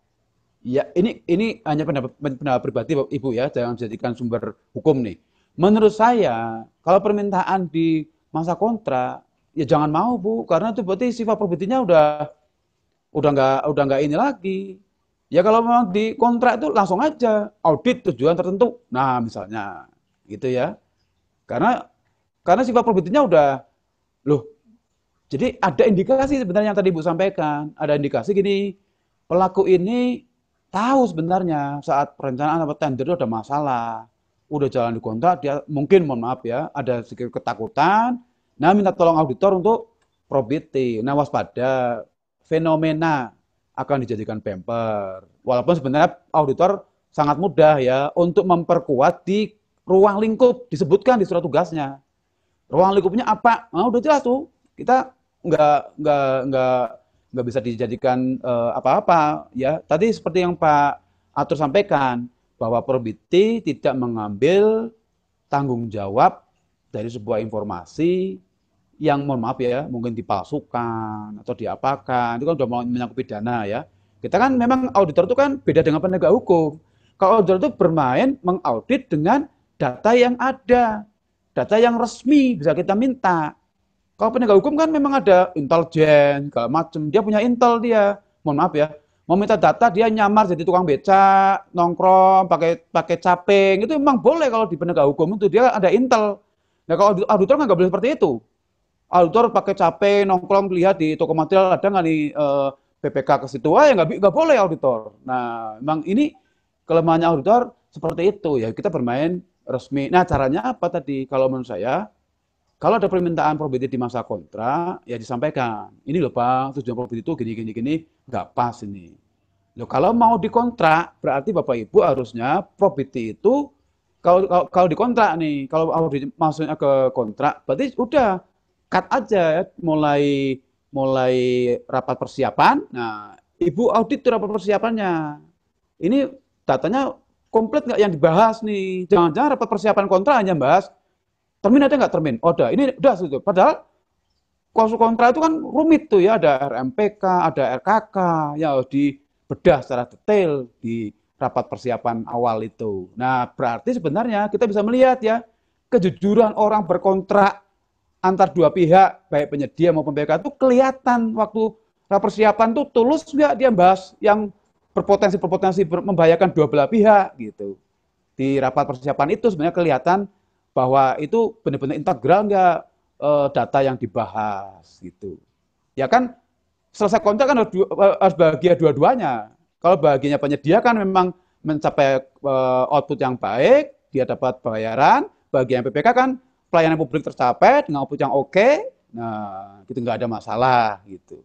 Ya, ini hanya pendapat pribadi Ibu ya, jangan jadikan sumber hukum nih. Menurut saya, kalau permintaan di masa kontrak, ya jangan mau Bu, karena itu berarti sifat probity-nya udah nggak ini lagi. Ya kalau memang di kontrak itu langsung aja audit tujuan tertentu. Nah, misalnya gitu ya. Karena sifat probity-nya udah loh. Jadi ada indikasi sebenarnya yang tadi Ibu sampaikan, ada indikasi gini, pelaku ini tahu sebenarnya saat perencanaan atau tender itu ada masalah. Udah jalan di kontrak, dia mungkin mohon maaf ya, ada sedikit ketakutan. Nah, minta tolong auditor untuk probity. Nah, waspada fenomena akan dijadikan bumper. Walaupun sebenarnya auditor sangat mudah ya untuk memperkuat di ruang lingkup disebutkan di surat tugasnya. Ruang lingkupnya apa? Nah, udah jelas tuh. Kita nggak bisa dijadikan apa-apa ya. Tadi seperti yang Pak Atur sampaikan bahwa probity tidak mengambil tanggung jawab dari sebuah informasi yang mohon maaf ya, mungkin dipalsukan atau diapakan, itu kan sudah menyangkut pidana ya. Kita kan memang auditor itu kan beda dengan penegak hukum. Kalau auditor itu bermain mengaudit dengan data yang ada, data yang resmi bisa kita minta. Kalau penegak hukum kan memang ada intelijen, segala macam, dia punya intel dia, mohon maaf ya, mau minta data dia nyamar jadi tukang becak, nongkrong, pakai caping, itu memang boleh kalau di penegak hukum itu dia ada intel. Nah kalau auditor kan nggak boleh seperti itu. Auditor pakai capek nongkrong lihat di toko material ada nggak nih PPK ke situ, ya nggak boleh auditor. Nah, memang ini kelemahannya auditor seperti itu ya, kita bermain resmi. Nah, caranya apa tadi? Kalau menurut saya, kalau ada permintaan probity di masa kontrak, ya disampaikan. Ini loh Pak, tujuan probity itu gini, nggak pas ini. Loh, kalau mau dikontrak, berarti Bapak Ibu harusnya probity itu kalau dikontrak nih, kalau audit masuknya ke kontrak, berarti udah cut aja ya, mulai rapat persiapan. Nah, Ibu audit tuh rapat persiapannya. Ini datanya komplit nggak yang dibahas nih? Jangan-jangan rapat persiapan kontrak hanya bahas termin ada nggak termin? Oh, udah, ini udah gitu. Padahal klausul kontrak itu kan rumit tuh ya, ada RMPK, ada RKK, ya harus dibedah secara detail di rapat persiapan awal itu. Nah, berarti sebenarnya kita bisa melihat ya, kejujuran orang berkontrak antar dua pihak, baik penyedia maupun PPK itu kelihatan waktu persiapan tuh tulus nggak dia bahas yang berpotensi membahayakan dua belah pihak gitu. Di rapat persiapan itu sebenarnya kelihatan bahwa itu benar-benar integral nggak data yang dibahas gitu. Ya kan selesai kontrak kan harus bahagia dua-duanya. Kalau bahagianya penyedia kan memang mencapai output yang baik, dia dapat bayaran, bagian PPK kan pelayanan publik tercapai dengan output yang oke, nah gitu nggak ada masalah gitu.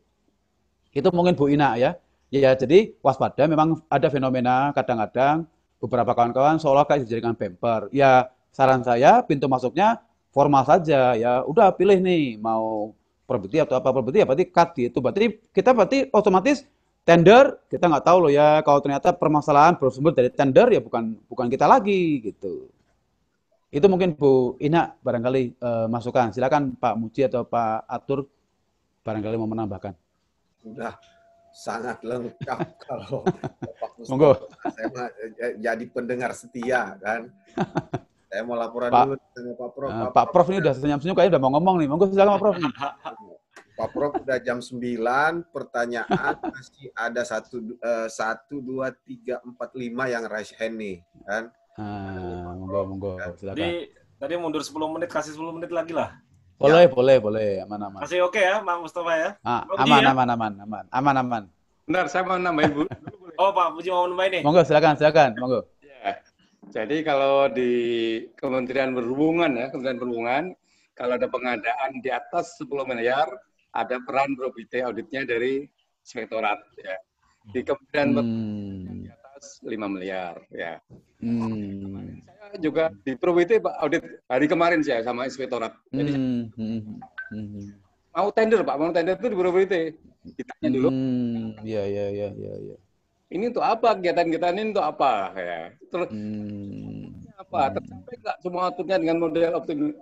Itu mungkin Bu Ina ya. Ya jadi waspada, memang ada fenomena kadang-kadang beberapa kawan-kawan seolah kayak dijadikan bumper. Ya saran saya pintu masuknya formal saja ya. Udah pilih nih mau probity atau apa probity ya berarti cut gitu. Berarti otomatis tender kita nggak tahu loh ya kalau ternyata permasalahan bersumber dari tender ya bukan kita lagi gitu. Itu mungkin Bu Ina barangkali masukan. Silakan Pak Muji atau Pak Atur barangkali mau menambahkan. Sudah sangat lengkap kalau Pak Monggo. Mustafa. Saya jadi pendengar setia kan. Saya mau laporan Pak, dulu sama Pak Prof. Pak Prof ini udah senyum-senyum kayaknya udah mau ngomong nih. Monggo silakan Pak Prof. Pak Prof udah jam 9, pertanyaan masih ada 1, 2, 3, 4, 5 yang raise hand nih kan. Monggo silakan. Tadi mundur 10 menit, kasih 10 menit lagi lah. Boleh, aman. Masih oke ya, Pak Mustafa ya? Aman. Benar, saya mau nambahin Bu. Oh, Pak Puji mau nambahin nih. Monggo silakan, monggo. Ya. Jadi kalau di Kementerian Perhubungan kalau ada pengadaan di atas 10 miliar, ada peran probity auditnya dari inspektorat ya. Di Kementerian Perhubungan di atas 5 miliar ya. Saya juga di probity audit hari kemarin saya sama inspektorat. Jadi mau tender itu di probity. Ditanya dulu. Iya. Ini untuk apa? Kegiatan-kegiatan ini untuk apa? Ya. Terus apa? Tercapai nggak semua aturnya dengan model optimal?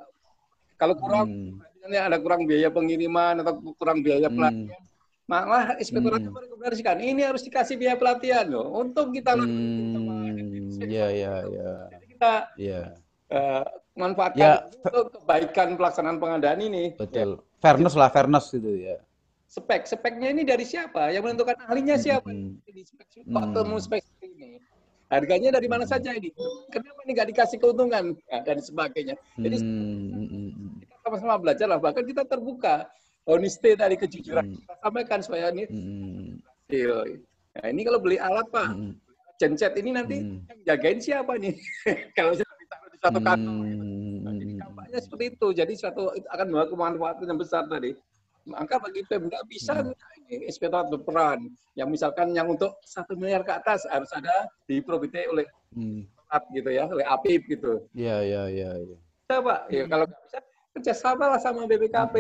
Kalau kurang, ada kurang biaya pengiriman atau kurang biaya pelatihan, malah inspektorat merekomendasikan ini harus dikasih biaya pelatihan loh untuk kita. Iya. Jadi kita manfaatkan untuk kebaikan pelaksanaan pengadaan ini. Betul. Ya. Fairness gitu ya. Speknya ini dari siapa? Yang menentukan ahlinya siapa? Ketemu spek ini. Harganya dari mana saja ini? Kenapa ini nggak dikasih keuntungan dan sebagainya? Jadi kita sama-sama belajar lah. Bahkan kita terbuka, honesty tadi, kejujuran kita sampaikan supaya ini. Nah ini kalau beli alat Pak, genset ini nanti yang jagain siapa nih? Kalau saya ditaruh di satu kantong, jadi dampaknya seperti itu. Jadi itu akan membawa kemanfaatan yang besar tadi. Maka bagi Pemda bisa inspektorat berperan. Yang misalkan yang untuk 1 miliar ke atas harus ada di probity oleh gitu ya, oleh APIP gitu. Iya. Bisa Pak, ya, kalau nggak bisa kerjasama lah sama BPKP.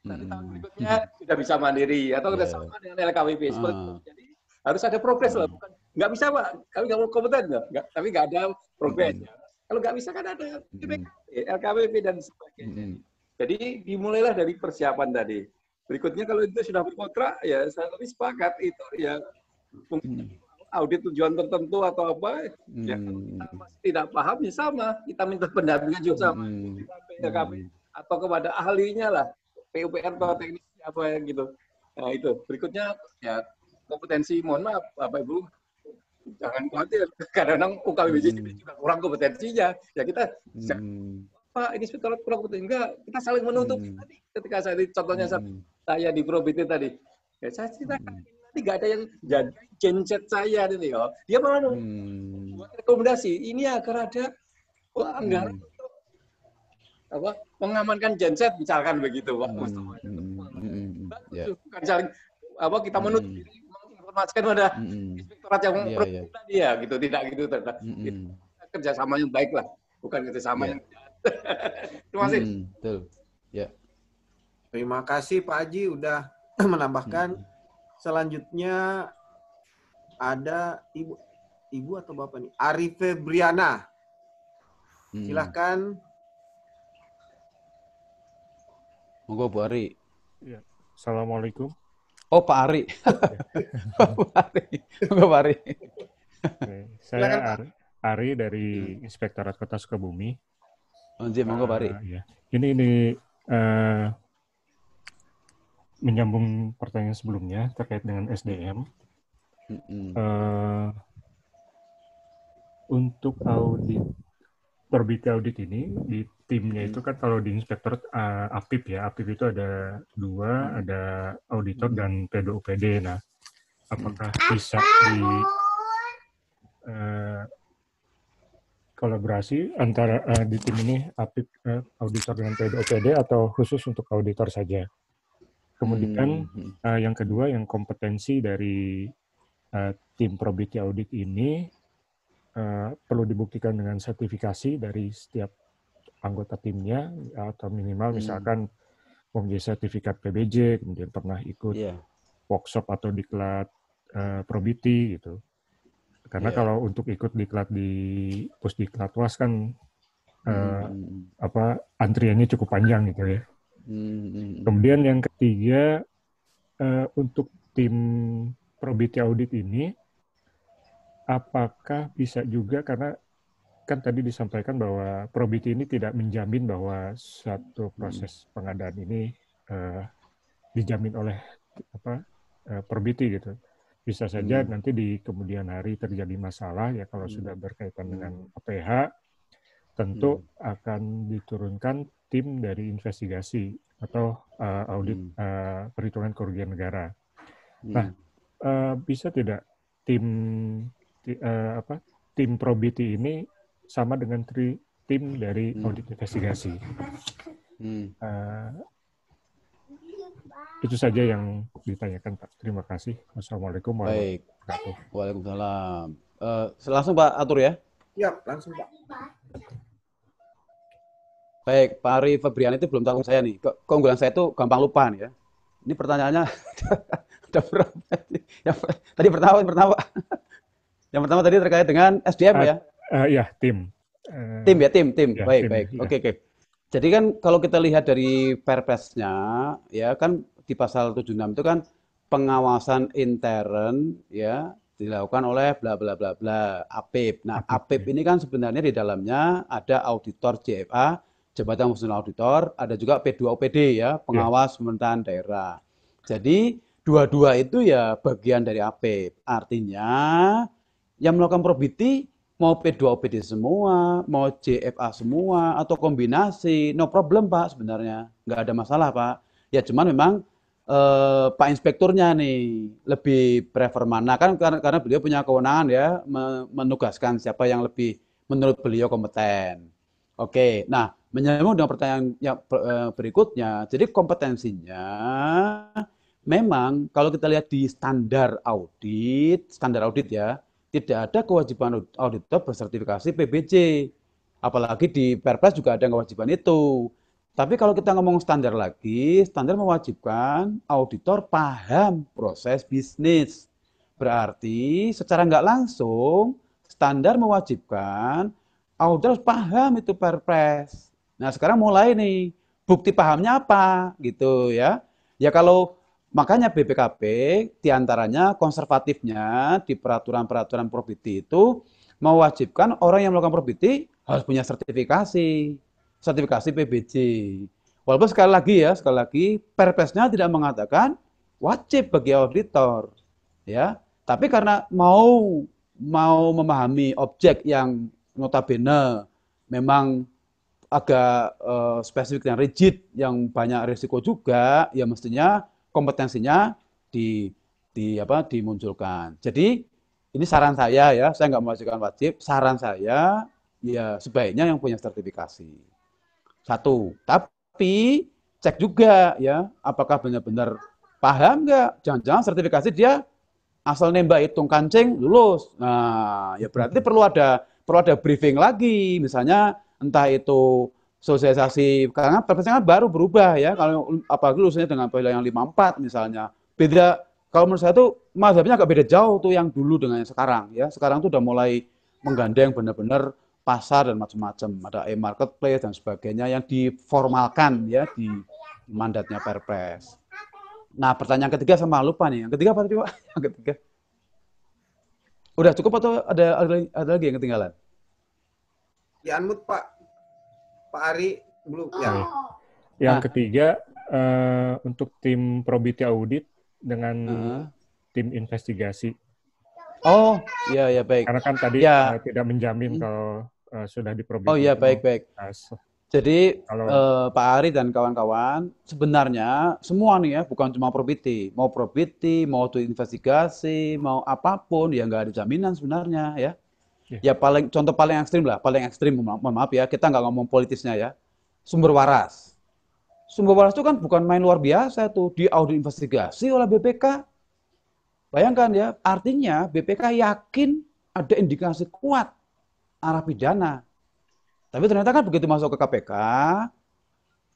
Nanti tahun berikutnya sudah bisa mandiri atau kerjasama dengan LKWP. Seperti itu. Jadi harus ada progres lah. Bukan nggak bisa Pak, kami nggak mau kompeten tapi nggak ada progres. Kalau nggak bisa kan ada BPKP, LKWP dan sebagainya. Jadi dimulailah dari persiapan tadi. Berikutnya kalau itu sudah berkontrak, ya saya lebih sepakat itu ya mungkin audit tujuan tertentu atau apa, ya kita masih tidak paham ya sama, kita minta pendampingan juga sama PKP atau kepada ahlinya lah, PUPR atau teknis apa yang gitu. Nah itu berikutnya ya kompetensi, mohon maaf Bapak Ibu, jangan khawatir, kadang-kadang UKWBJ juga kurang kompetensinya, ya kita Pak, ini inspektorat kurang penting. Enggak, kita saling menutup. Tadi ketika saya contohnya saya di probity tadi, ya saya ceritakan nanti nggak ada yang jaga genset saya ini ya. Dia malah buat rekomendasi ini agar ada anggaran untuk mengamankan genset misalkan begitu, Pak Mustafa. Bukan saling kita menutup diri, menginformasikan pada inspektorat yang tadi ya gitu, tidak gitu. Kerjasama yang baik lah, bukan kerjasama yang terima kasih. Betul. Ya. Terima kasih Pak Haji udah menambahkan. Selanjutnya ada Ibu atau Bapak nih? Ari Febriana. Silahkan. Monggo Bu Ari. Ya. Assalamualaikum. Oh Pak Ari. Monggo Pak Ari. Saya Ari dari Inspektorat Kota Sukabumi. Monggo Pak Ari. Ya. Ini menyambung pertanyaan sebelumnya terkait dengan SDM. Untuk audit, probity audit ini di timnya itu kan kalau di inspektorat APIP ya, APIP itu ada 2, ada auditor dan PDUPD. Nah, apakah bisa di kolaborasi antara di tim ini APIP auditor dengan PDOPD atau khusus untuk auditor saja. Kemudian yang kedua, yang kompetensi dari tim probity audit ini perlu dibuktikan dengan sertifikasi dari setiap anggota timnya atau minimal misalkan mempunyai sertifikat PBJ, kemudian pernah ikut workshop atau diklat probity gitu. Karena kalau untuk ikut diklat di Pusdiklatwas kan antriannya cukup panjang gitu ya. Kemudian yang ketiga, untuk tim probity audit ini, apakah bisa juga, karena kan tadi disampaikan bahwa probity ini tidak menjamin bahwa suatu proses pengadaan ini dijamin oleh probity gitu. Bisa saja nanti di kemudian hari terjadi masalah ya, kalau sudah berkaitan dengan APH, tentu akan diturunkan tim dari investigasi atau audit perhitungan kerugian negara. Nah, bisa tidak tim probity ini sama dengan tim dari audit investigasi? Itu saja yang ditanyakan, Pak. Terima kasih. Wassalamualaikum warahmatullahi wabarakatuh. Waalaikumsalam. Langsung Pak atur ya? Ya, langsung Pak. Baik, Pak Ari Febrian itu belum tahu saya nih. Keunggulan saya itu gampang lupa nih ya. Ini pertanyaannya ada berapa? Tadi pertama. Yang pertama tadi terkait dengan SDM ya? Ya, tim. Tim ya, tim. Ya, baik, tim, baik. Ya. Oke. Jadi kan kalau kita lihat dari Perpres-nya, ya kan di pasal 76 itu kan pengawasan intern ya dilakukan oleh bla bla bla bla APIP. Nah, APIP ini kan sebenarnya di dalamnya ada auditor JFA, Jabatan Fungsional Auditor, ada juga P2OPD ya, pengawas pemerintahan daerah. Jadi dua-dua itu ya bagian dari APIP. Artinya yang melakukan probity mau P2OPD semua, mau JFA semua, atau kombinasi, no problem Pak sebenarnya. Nggak ada masalah Pak. Ya cuman memang Pak Inspekturnya nih lebih prefer mana, kan karena beliau punya kewenangan ya menugaskan siapa yang lebih menurut beliau kompeten. Oke, nah menyambung dengan pertanyaan yang berikutnya, jadi kompetensinya memang kalau kita lihat di standar audit ya, tidak ada kewajiban auditor bersertifikasi PBJ. Apalagi di Perpres juga ada kewajiban itu. Tapi kalau kita ngomong standar lagi, standar mewajibkan auditor paham proses bisnis. Berarti secara nggak langsung, standar mewajibkan auditor harus paham itu Perpres. Nah sekarang mulai nih, bukti pahamnya apa gitu ya. Ya kalau makanya BPKP diantaranya konservatifnya di peraturan-peraturan probity itu mewajibkan orang yang melakukan probity harus punya sertifikasi PBJ. Walaupun sekali lagi Perpresnya tidak mengatakan wajib bagi auditor, ya. Tapi karena mau memahami objek yang notabene memang agak spesifik dan rigid, yang banyak risiko juga, ya mestinya kompetensinya dimunculkan. Jadi ini saran saya ya, saya nggak mewajibkan wajib. Saran saya ya sebaiknya yang punya sertifikasi. Satu, tapi cek juga ya, apakah benar-benar paham nggak? Jangan-jangan sertifikasi dia asal nembak hitung kancing lulus. Nah, ya berarti perlu ada briefing lagi, misalnya entah itu sosialisasi, karena Perpresnya kan baru berubah ya, kalau apalagi lulusnya dengan yang 54 misalnya. Beda, kalau menurut saya tuh mazhabnya agak beda jauh tuh yang dulu dengan yang sekarang ya. Sekarang tuh udah mulai menggandeng benar-benar pasar dan macam-macam, ada e-marketplace dan sebagainya yang diformalkan ya di mandatnya Perpres. Nah, pertanyaan ketiga sama lupa nih. Yang ketiga apa tadi, Pak? Yang ketiga. Udah cukup atau ada lagi yang ketinggalan? Ya, unmute Pak. Pak Ari belum ya. Yang ketiga untuk tim probity audit dengan tim investigasi. Oh, iya baik. Karena kan tadi tidak menjamin kalau sudah diprobity. Oh iya, baik. Jadi Pak Ari dan kawan-kawan, sebenarnya semua nih ya, bukan cuma probity, mau investigasi, mau apapun, ya nggak ada jaminan sebenarnya ya. Ya contoh paling ekstrim, mohon maaf ya, kita nggak ngomong politisnya ya, sumber waras. Sumber waras itu kan bukan main luar biasa tuh, di audit investigasi oleh BPK. Bayangkan ya, artinya BPK yakin ada indikasi kuat arah pidana. Tapi ternyata kan begitu masuk ke KPK,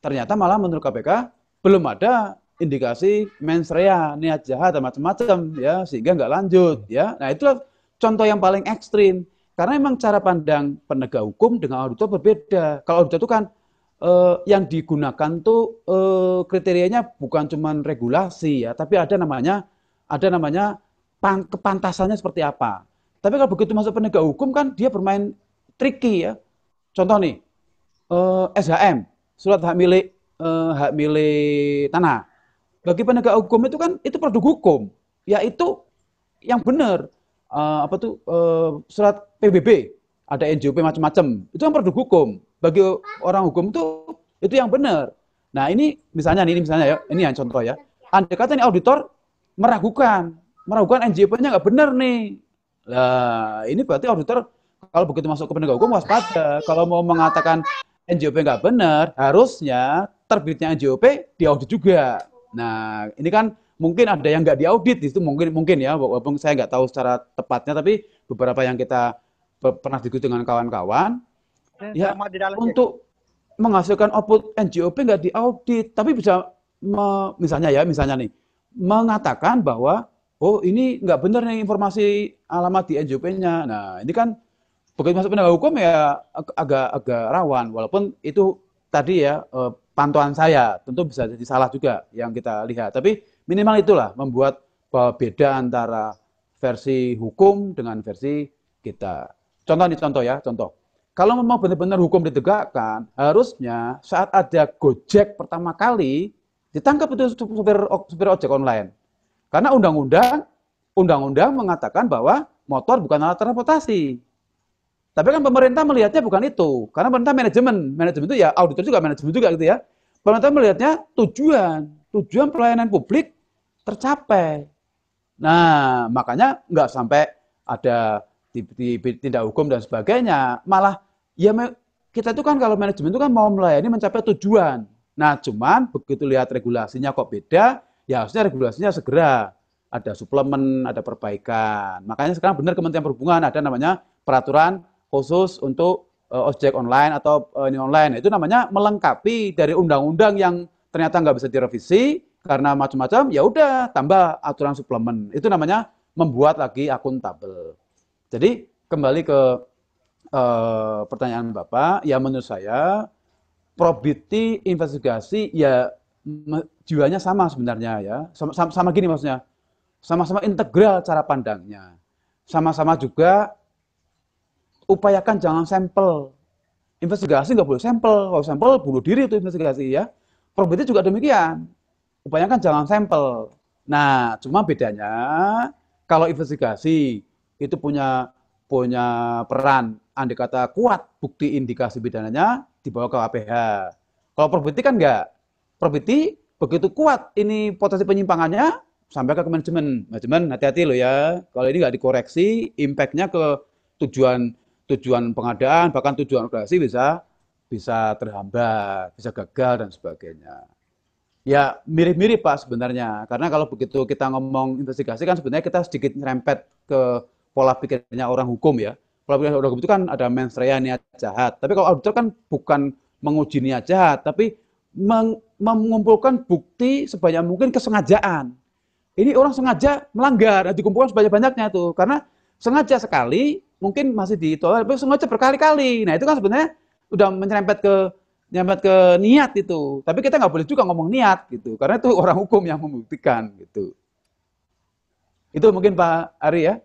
ternyata malah menurut KPK belum ada indikasi mens rea, niat jahat dan macam-macam ya, sehingga nggak lanjut ya. Nah itulah contoh yang paling ekstrim. Karena memang cara pandang penegak hukum dengan auditor berbeda. Kalau auditor itu kan yang digunakan tuh kriterianya bukan cuma regulasi ya, tapi ada namanya kepantasannya seperti apa. Tapi kalau begitu masuk penegak hukum kan dia bermain tricky ya. Contoh nih, SHM, surat hak milik tanah. Bagi penegak hukum itu kan itu produk hukum, yaitu yang benar. Surat PBB, ada NJOP macam-macam, itu kan produk hukum. Bagi orang hukum itu yang benar. Nah ini misalnya ya, ini yang contoh ya. Andai kata ini auditor meragukan NJOP-nya nggak benar nih. Nah ini berarti auditor kalau begitu masuk ke penegak hukum waspada. Kalau mau mengatakan NJOP nggak benar, harusnya terbitnya NJOP diaudit juga. Nah ini kan mungkin ada yang nggak diaudit, itu mungkin ya, walaupun saya nggak tahu secara tepatnya, tapi beberapa yang kita pernah diskusi dengan kawan-kawan, ya untuk menghasilkan output NJOP nggak diaudit, tapi bisa misalnya nih mengatakan bahwa oh ini nggak benar nih informasi alamat di NJOP-nya. Nah ini kan begitu masuk penegak hukum ya agak rawan, walaupun itu tadi ya pantauan saya, tentu bisa jadi salah juga yang kita lihat, tapi minimal itulah membuat beda antara versi hukum dengan versi kita. Contoh. Kalau mau benar-benar hukum ditegakkan, harusnya saat ada Gojek pertama kali ditangkap itu supir ojek online. Karena undang-undang mengatakan bahwa motor bukan alat transportasi. Tapi kan pemerintah melihatnya bukan itu, karena pemerintah manajemen itu ya auditor juga manajemen juga gitu ya. Pemerintah melihatnya tujuan pelayanan publik tercapai. Nah, makanya nggak sampai ada tindak hukum dan sebagainya. Malah ya kita itu kan kalau manajemen itu kan mau melayani mencapai tujuan. Nah, cuman begitu lihat regulasinya kok beda, ya harusnya regulasinya segera ada suplemen, ada perbaikan. Makanya sekarang benar Kementerian Perhubungan ada namanya peraturan khusus untuk ojek online atau ini online. Itu namanya melengkapi dari undang-undang yang ternyata nggak bisa direvisi karena macam-macam, ya udah tambah aturan suplemen. Itu namanya membuat lagi akuntabel. Jadi kembali ke pertanyaan Bapak, ya menurut saya probity investigasi ya jiwanya sama sebenarnya ya. Sama gini maksudnya. Sama-sama integral cara pandangnya. Sama-sama juga upayakan jangan sampel. Investigasi nggak boleh sampel. Kalau sampel bunuh diri itu investigasi ya. Probity juga demikian. Upayakan jangan sampel. Nah, cuma bedanya kalau investigasi itu punya peran andai kata kuat bukti indikasi pidananya dibawa ke KPH. Kalau probity kan enggak. Probity begitu kuat ini potensi penyimpangannya sampai ke manajemen. Manajemen hati-hati loh ya. Kalau ini nggak dikoreksi, impact-nya ke tujuan pengadaan, bahkan tujuan operasi bisa terhambat, bisa gagal dan sebagainya. Ya mirip-mirip Pak sebenarnya, karena kalau begitu kita ngomong investigasi kan sebenarnya kita sedikit nyerempet ke pola pikirnya orang hukum ya. Pola pikir orang hukum itu kan ada mens rea niat jahat, tapi kalau auditor kan bukan menguji niat jahat, tapi mengumpulkan bukti sebanyak mungkin kesengajaan. Ini orang sengaja melanggar, dikumpulkan sebanyak-banyaknya tuh, karena sengaja sekali mungkin masih ditolerir, tapi sengaja berkali-kali. Nah itu kan sebenarnya udah nyerempet ke niat itu. Tapi kita nggak boleh juga ngomong niat gitu, karena itu orang hukum yang membuktikan gitu. Itu mungkin Pak Ari ya.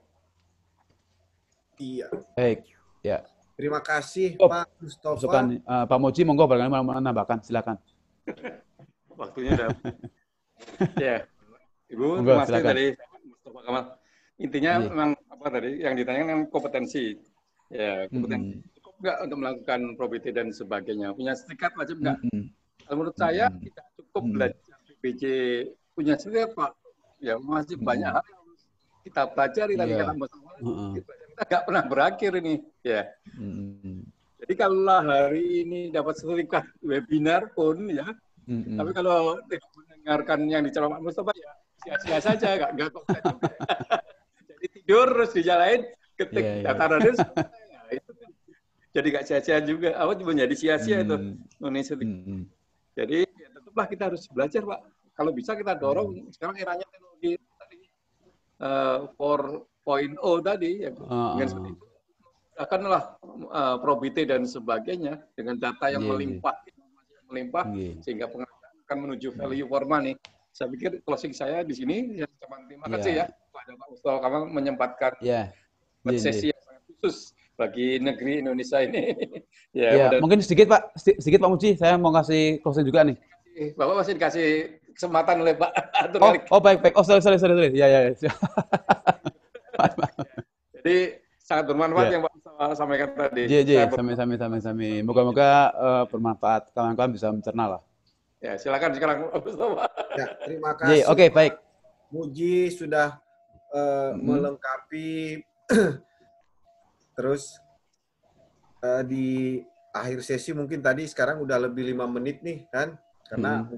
Iya. Baik. Ya. Terima kasih Pak Mustafa. Pak Moji, monggo barangkali mau menambahkan, silakan. Waktunya udah. Ya, Ibu, terima kasih dari Mustafa Kamal. Intinya memang apa tadi yang ditanyakan kan kompetensi. Ya, kompetensi cukup nggak untuk melakukan probity dan sebagainya. Punya sertifikat wajib nggak? Kalau menurut saya tidak cukup belajar PBJ punya sertifikat Pak. Ya masih banyak hal yang kita pelajari tadi kata Mas kita nggak pernah berakhir ini. Ya. Jadi kalau hari ini dapat sertifikat webinar pun ya, tapi kalau tidak mendengarkan yang diceritakan Pak Mustafa ya sia-sia saja, nggak konten juga. Jadi tidur terus dijalain, ketik data raden, ya, itu kan jadi nggak sia-sia juga. Apa cuma jadi sia-sia itu Indonesia. Jadi ya, tetaplah kita harus belajar Pak. Kalau bisa kita dorong sekarang eranya teknologi tadi 4.0 tadi ya, dengan seperti itu katakanlah probity dan sebagainya dengan data yang melimpah, sehingga pengadaan akan menuju value for money. Saya pikir closing saya di sini. Terima kasih ya kepada Pak Mustafa Kamal menyempatkan sesi yang sangat khusus bagi negeri Indonesia ini. Mungkin sedikit Pak Muji, saya mau kasih closing juga nih. Bapak masih dikasih kesempatan oleh Pak Atur. Baik. Oh, sorry. Ya. Jadi sangat bermanfaat yang Pak Mustafa sampaikan tadi. Sami. Moga-moga bermanfaat. Kawan-kawan bisa mencerna lah. Ya, silakan Pak Mustafa. Ya, terima kasih. Oke, baik. Muji sudah melengkapi. Terus di akhir sesi mungkin tadi sekarang udah lebih 5 menit nih kan, karena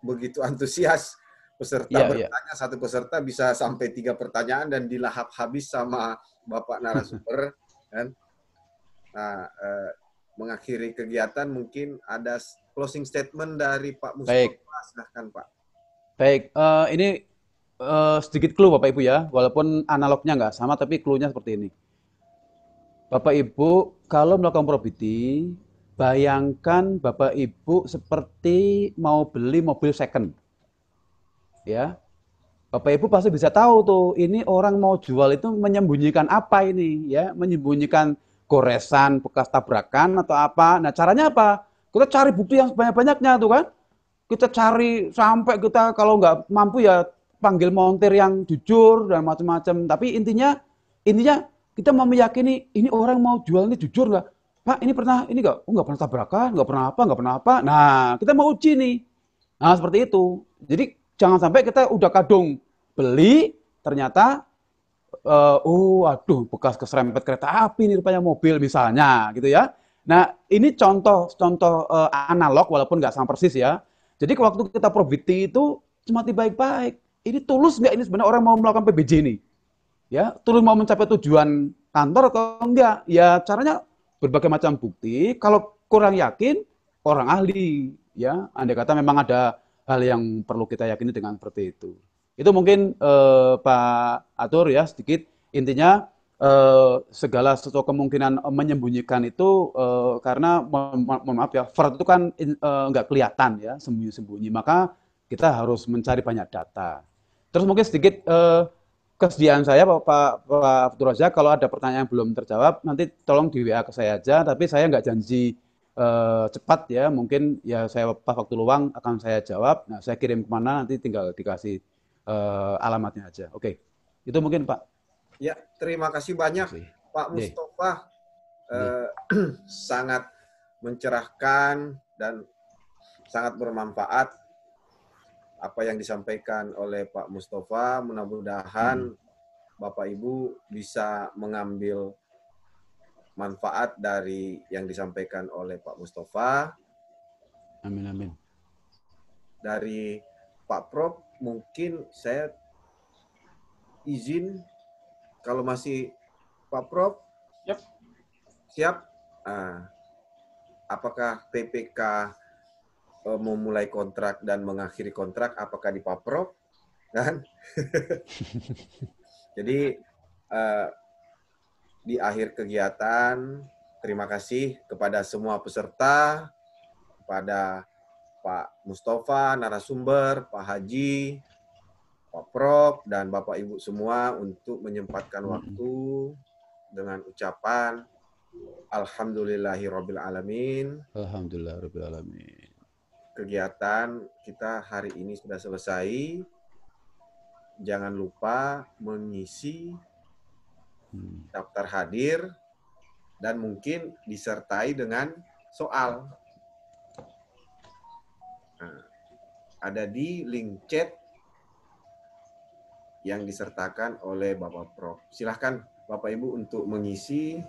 begitu antusias peserta bertanya, satu peserta bisa sampai 3 pertanyaan dan dilahap habis sama Bapak narasumber kan. Nah, mengakhiri kegiatan mungkin ada closing statement dari Pak Mustafa. Silahkan Pak. Baik, ini sedikit clue Bapak Ibu ya, walaupun analognya nggak sama tapi clue-nya seperti ini. Bapak Ibu kalau melakukan probity, bayangkan Bapak Ibu seperti mau beli mobil second. Ya, Bapak Ibu pasti bisa tahu tuh, ini orang mau jual itu menyembunyikan apa ini, ya, menyembunyikan goresan bekas tabrakan atau apa. Nah, caranya apa? Kita cari bukti yang sebanyak-banyaknya tuh kan. Kita cari sampai kita kalau nggak mampu ya panggil montir yang jujur dan macam-macam. Tapi intinya kita mau meyakini ini orang mau jual ini jujur nggak? Pak, ini nggak? Oh, nggak pernah tabrakan, nggak pernah apa. Nah, kita mau uji nih. Nah, seperti itu. Jadi jangan sampai kita udah kadung beli, ternyata, aduh, bekas keserempet kereta api nih rupanya mobil misalnya, gitu ya. Nah, ini contoh analog, walaupun nggak sama persis ya. Jadi waktu kita probity itu cermati baik-baik. Ini tulus nggak ini sebenarnya orang mau melakukan PBJ ini? Ya, tulus mau mencapai tujuan kantor atau enggak? Ya, caranya berbagai macam bukti. Kalau kurang yakin, orang ahli. Ya, andai kata memang ada hal yang perlu kita yakini dengan seperti itu. Itu mungkin Pak Atur ya sedikit. Intinya segala sesuatu kemungkinan menyembunyikan itu karena mohon maaf ya, fraud itu kan nggak kelihatan ya, sembunyi-sembunyi. Maka kita harus mencari banyak data. Terus mungkin sedikit kesediaan saya Pak Abdul Razak, kalau ada pertanyaan yang belum terjawab nanti tolong di WA ke saya aja. Tapi saya nggak janji cepat ya, mungkin ya saya pas waktu luang akan saya jawab. Nah, saya kirim kemana nanti tinggal dikasih alamatnya aja. Oke, itu mungkin Pak. Ya, terima kasih banyak Pak Mustafa. Sangat mencerahkan dan sangat bermanfaat apa yang disampaikan oleh Pak Mustafa. Mudah-mudahan Bapak Ibu bisa mengambil manfaat dari yang disampaikan oleh Pak Mustafa. Amin. Dari Pak Prof, mungkin saya izin kalau masih Pak Prof. Siap. Apakah PPK memulai kontrak dan mengakhiri kontrak? Apakah di Pak Prof? Kan? Jadi di akhir kegiatan, terima kasih kepada semua peserta, kepada Pak Mustafa, narasumber, Pak Haji, Pak Prof, dan Bapak Ibu semua untuk menyempatkan waktu dengan ucapan Alhamdulillahirabbil alamin. Alhamdulillahirabbil alamin. Kegiatan kita hari ini sudah selesai. Jangan lupa mengisi daftar hadir dan mungkin disertai dengan soal. Nah, ada di link chat yang disertakan oleh Bapak Prof. Silahkan Bapak Ibu untuk mengisi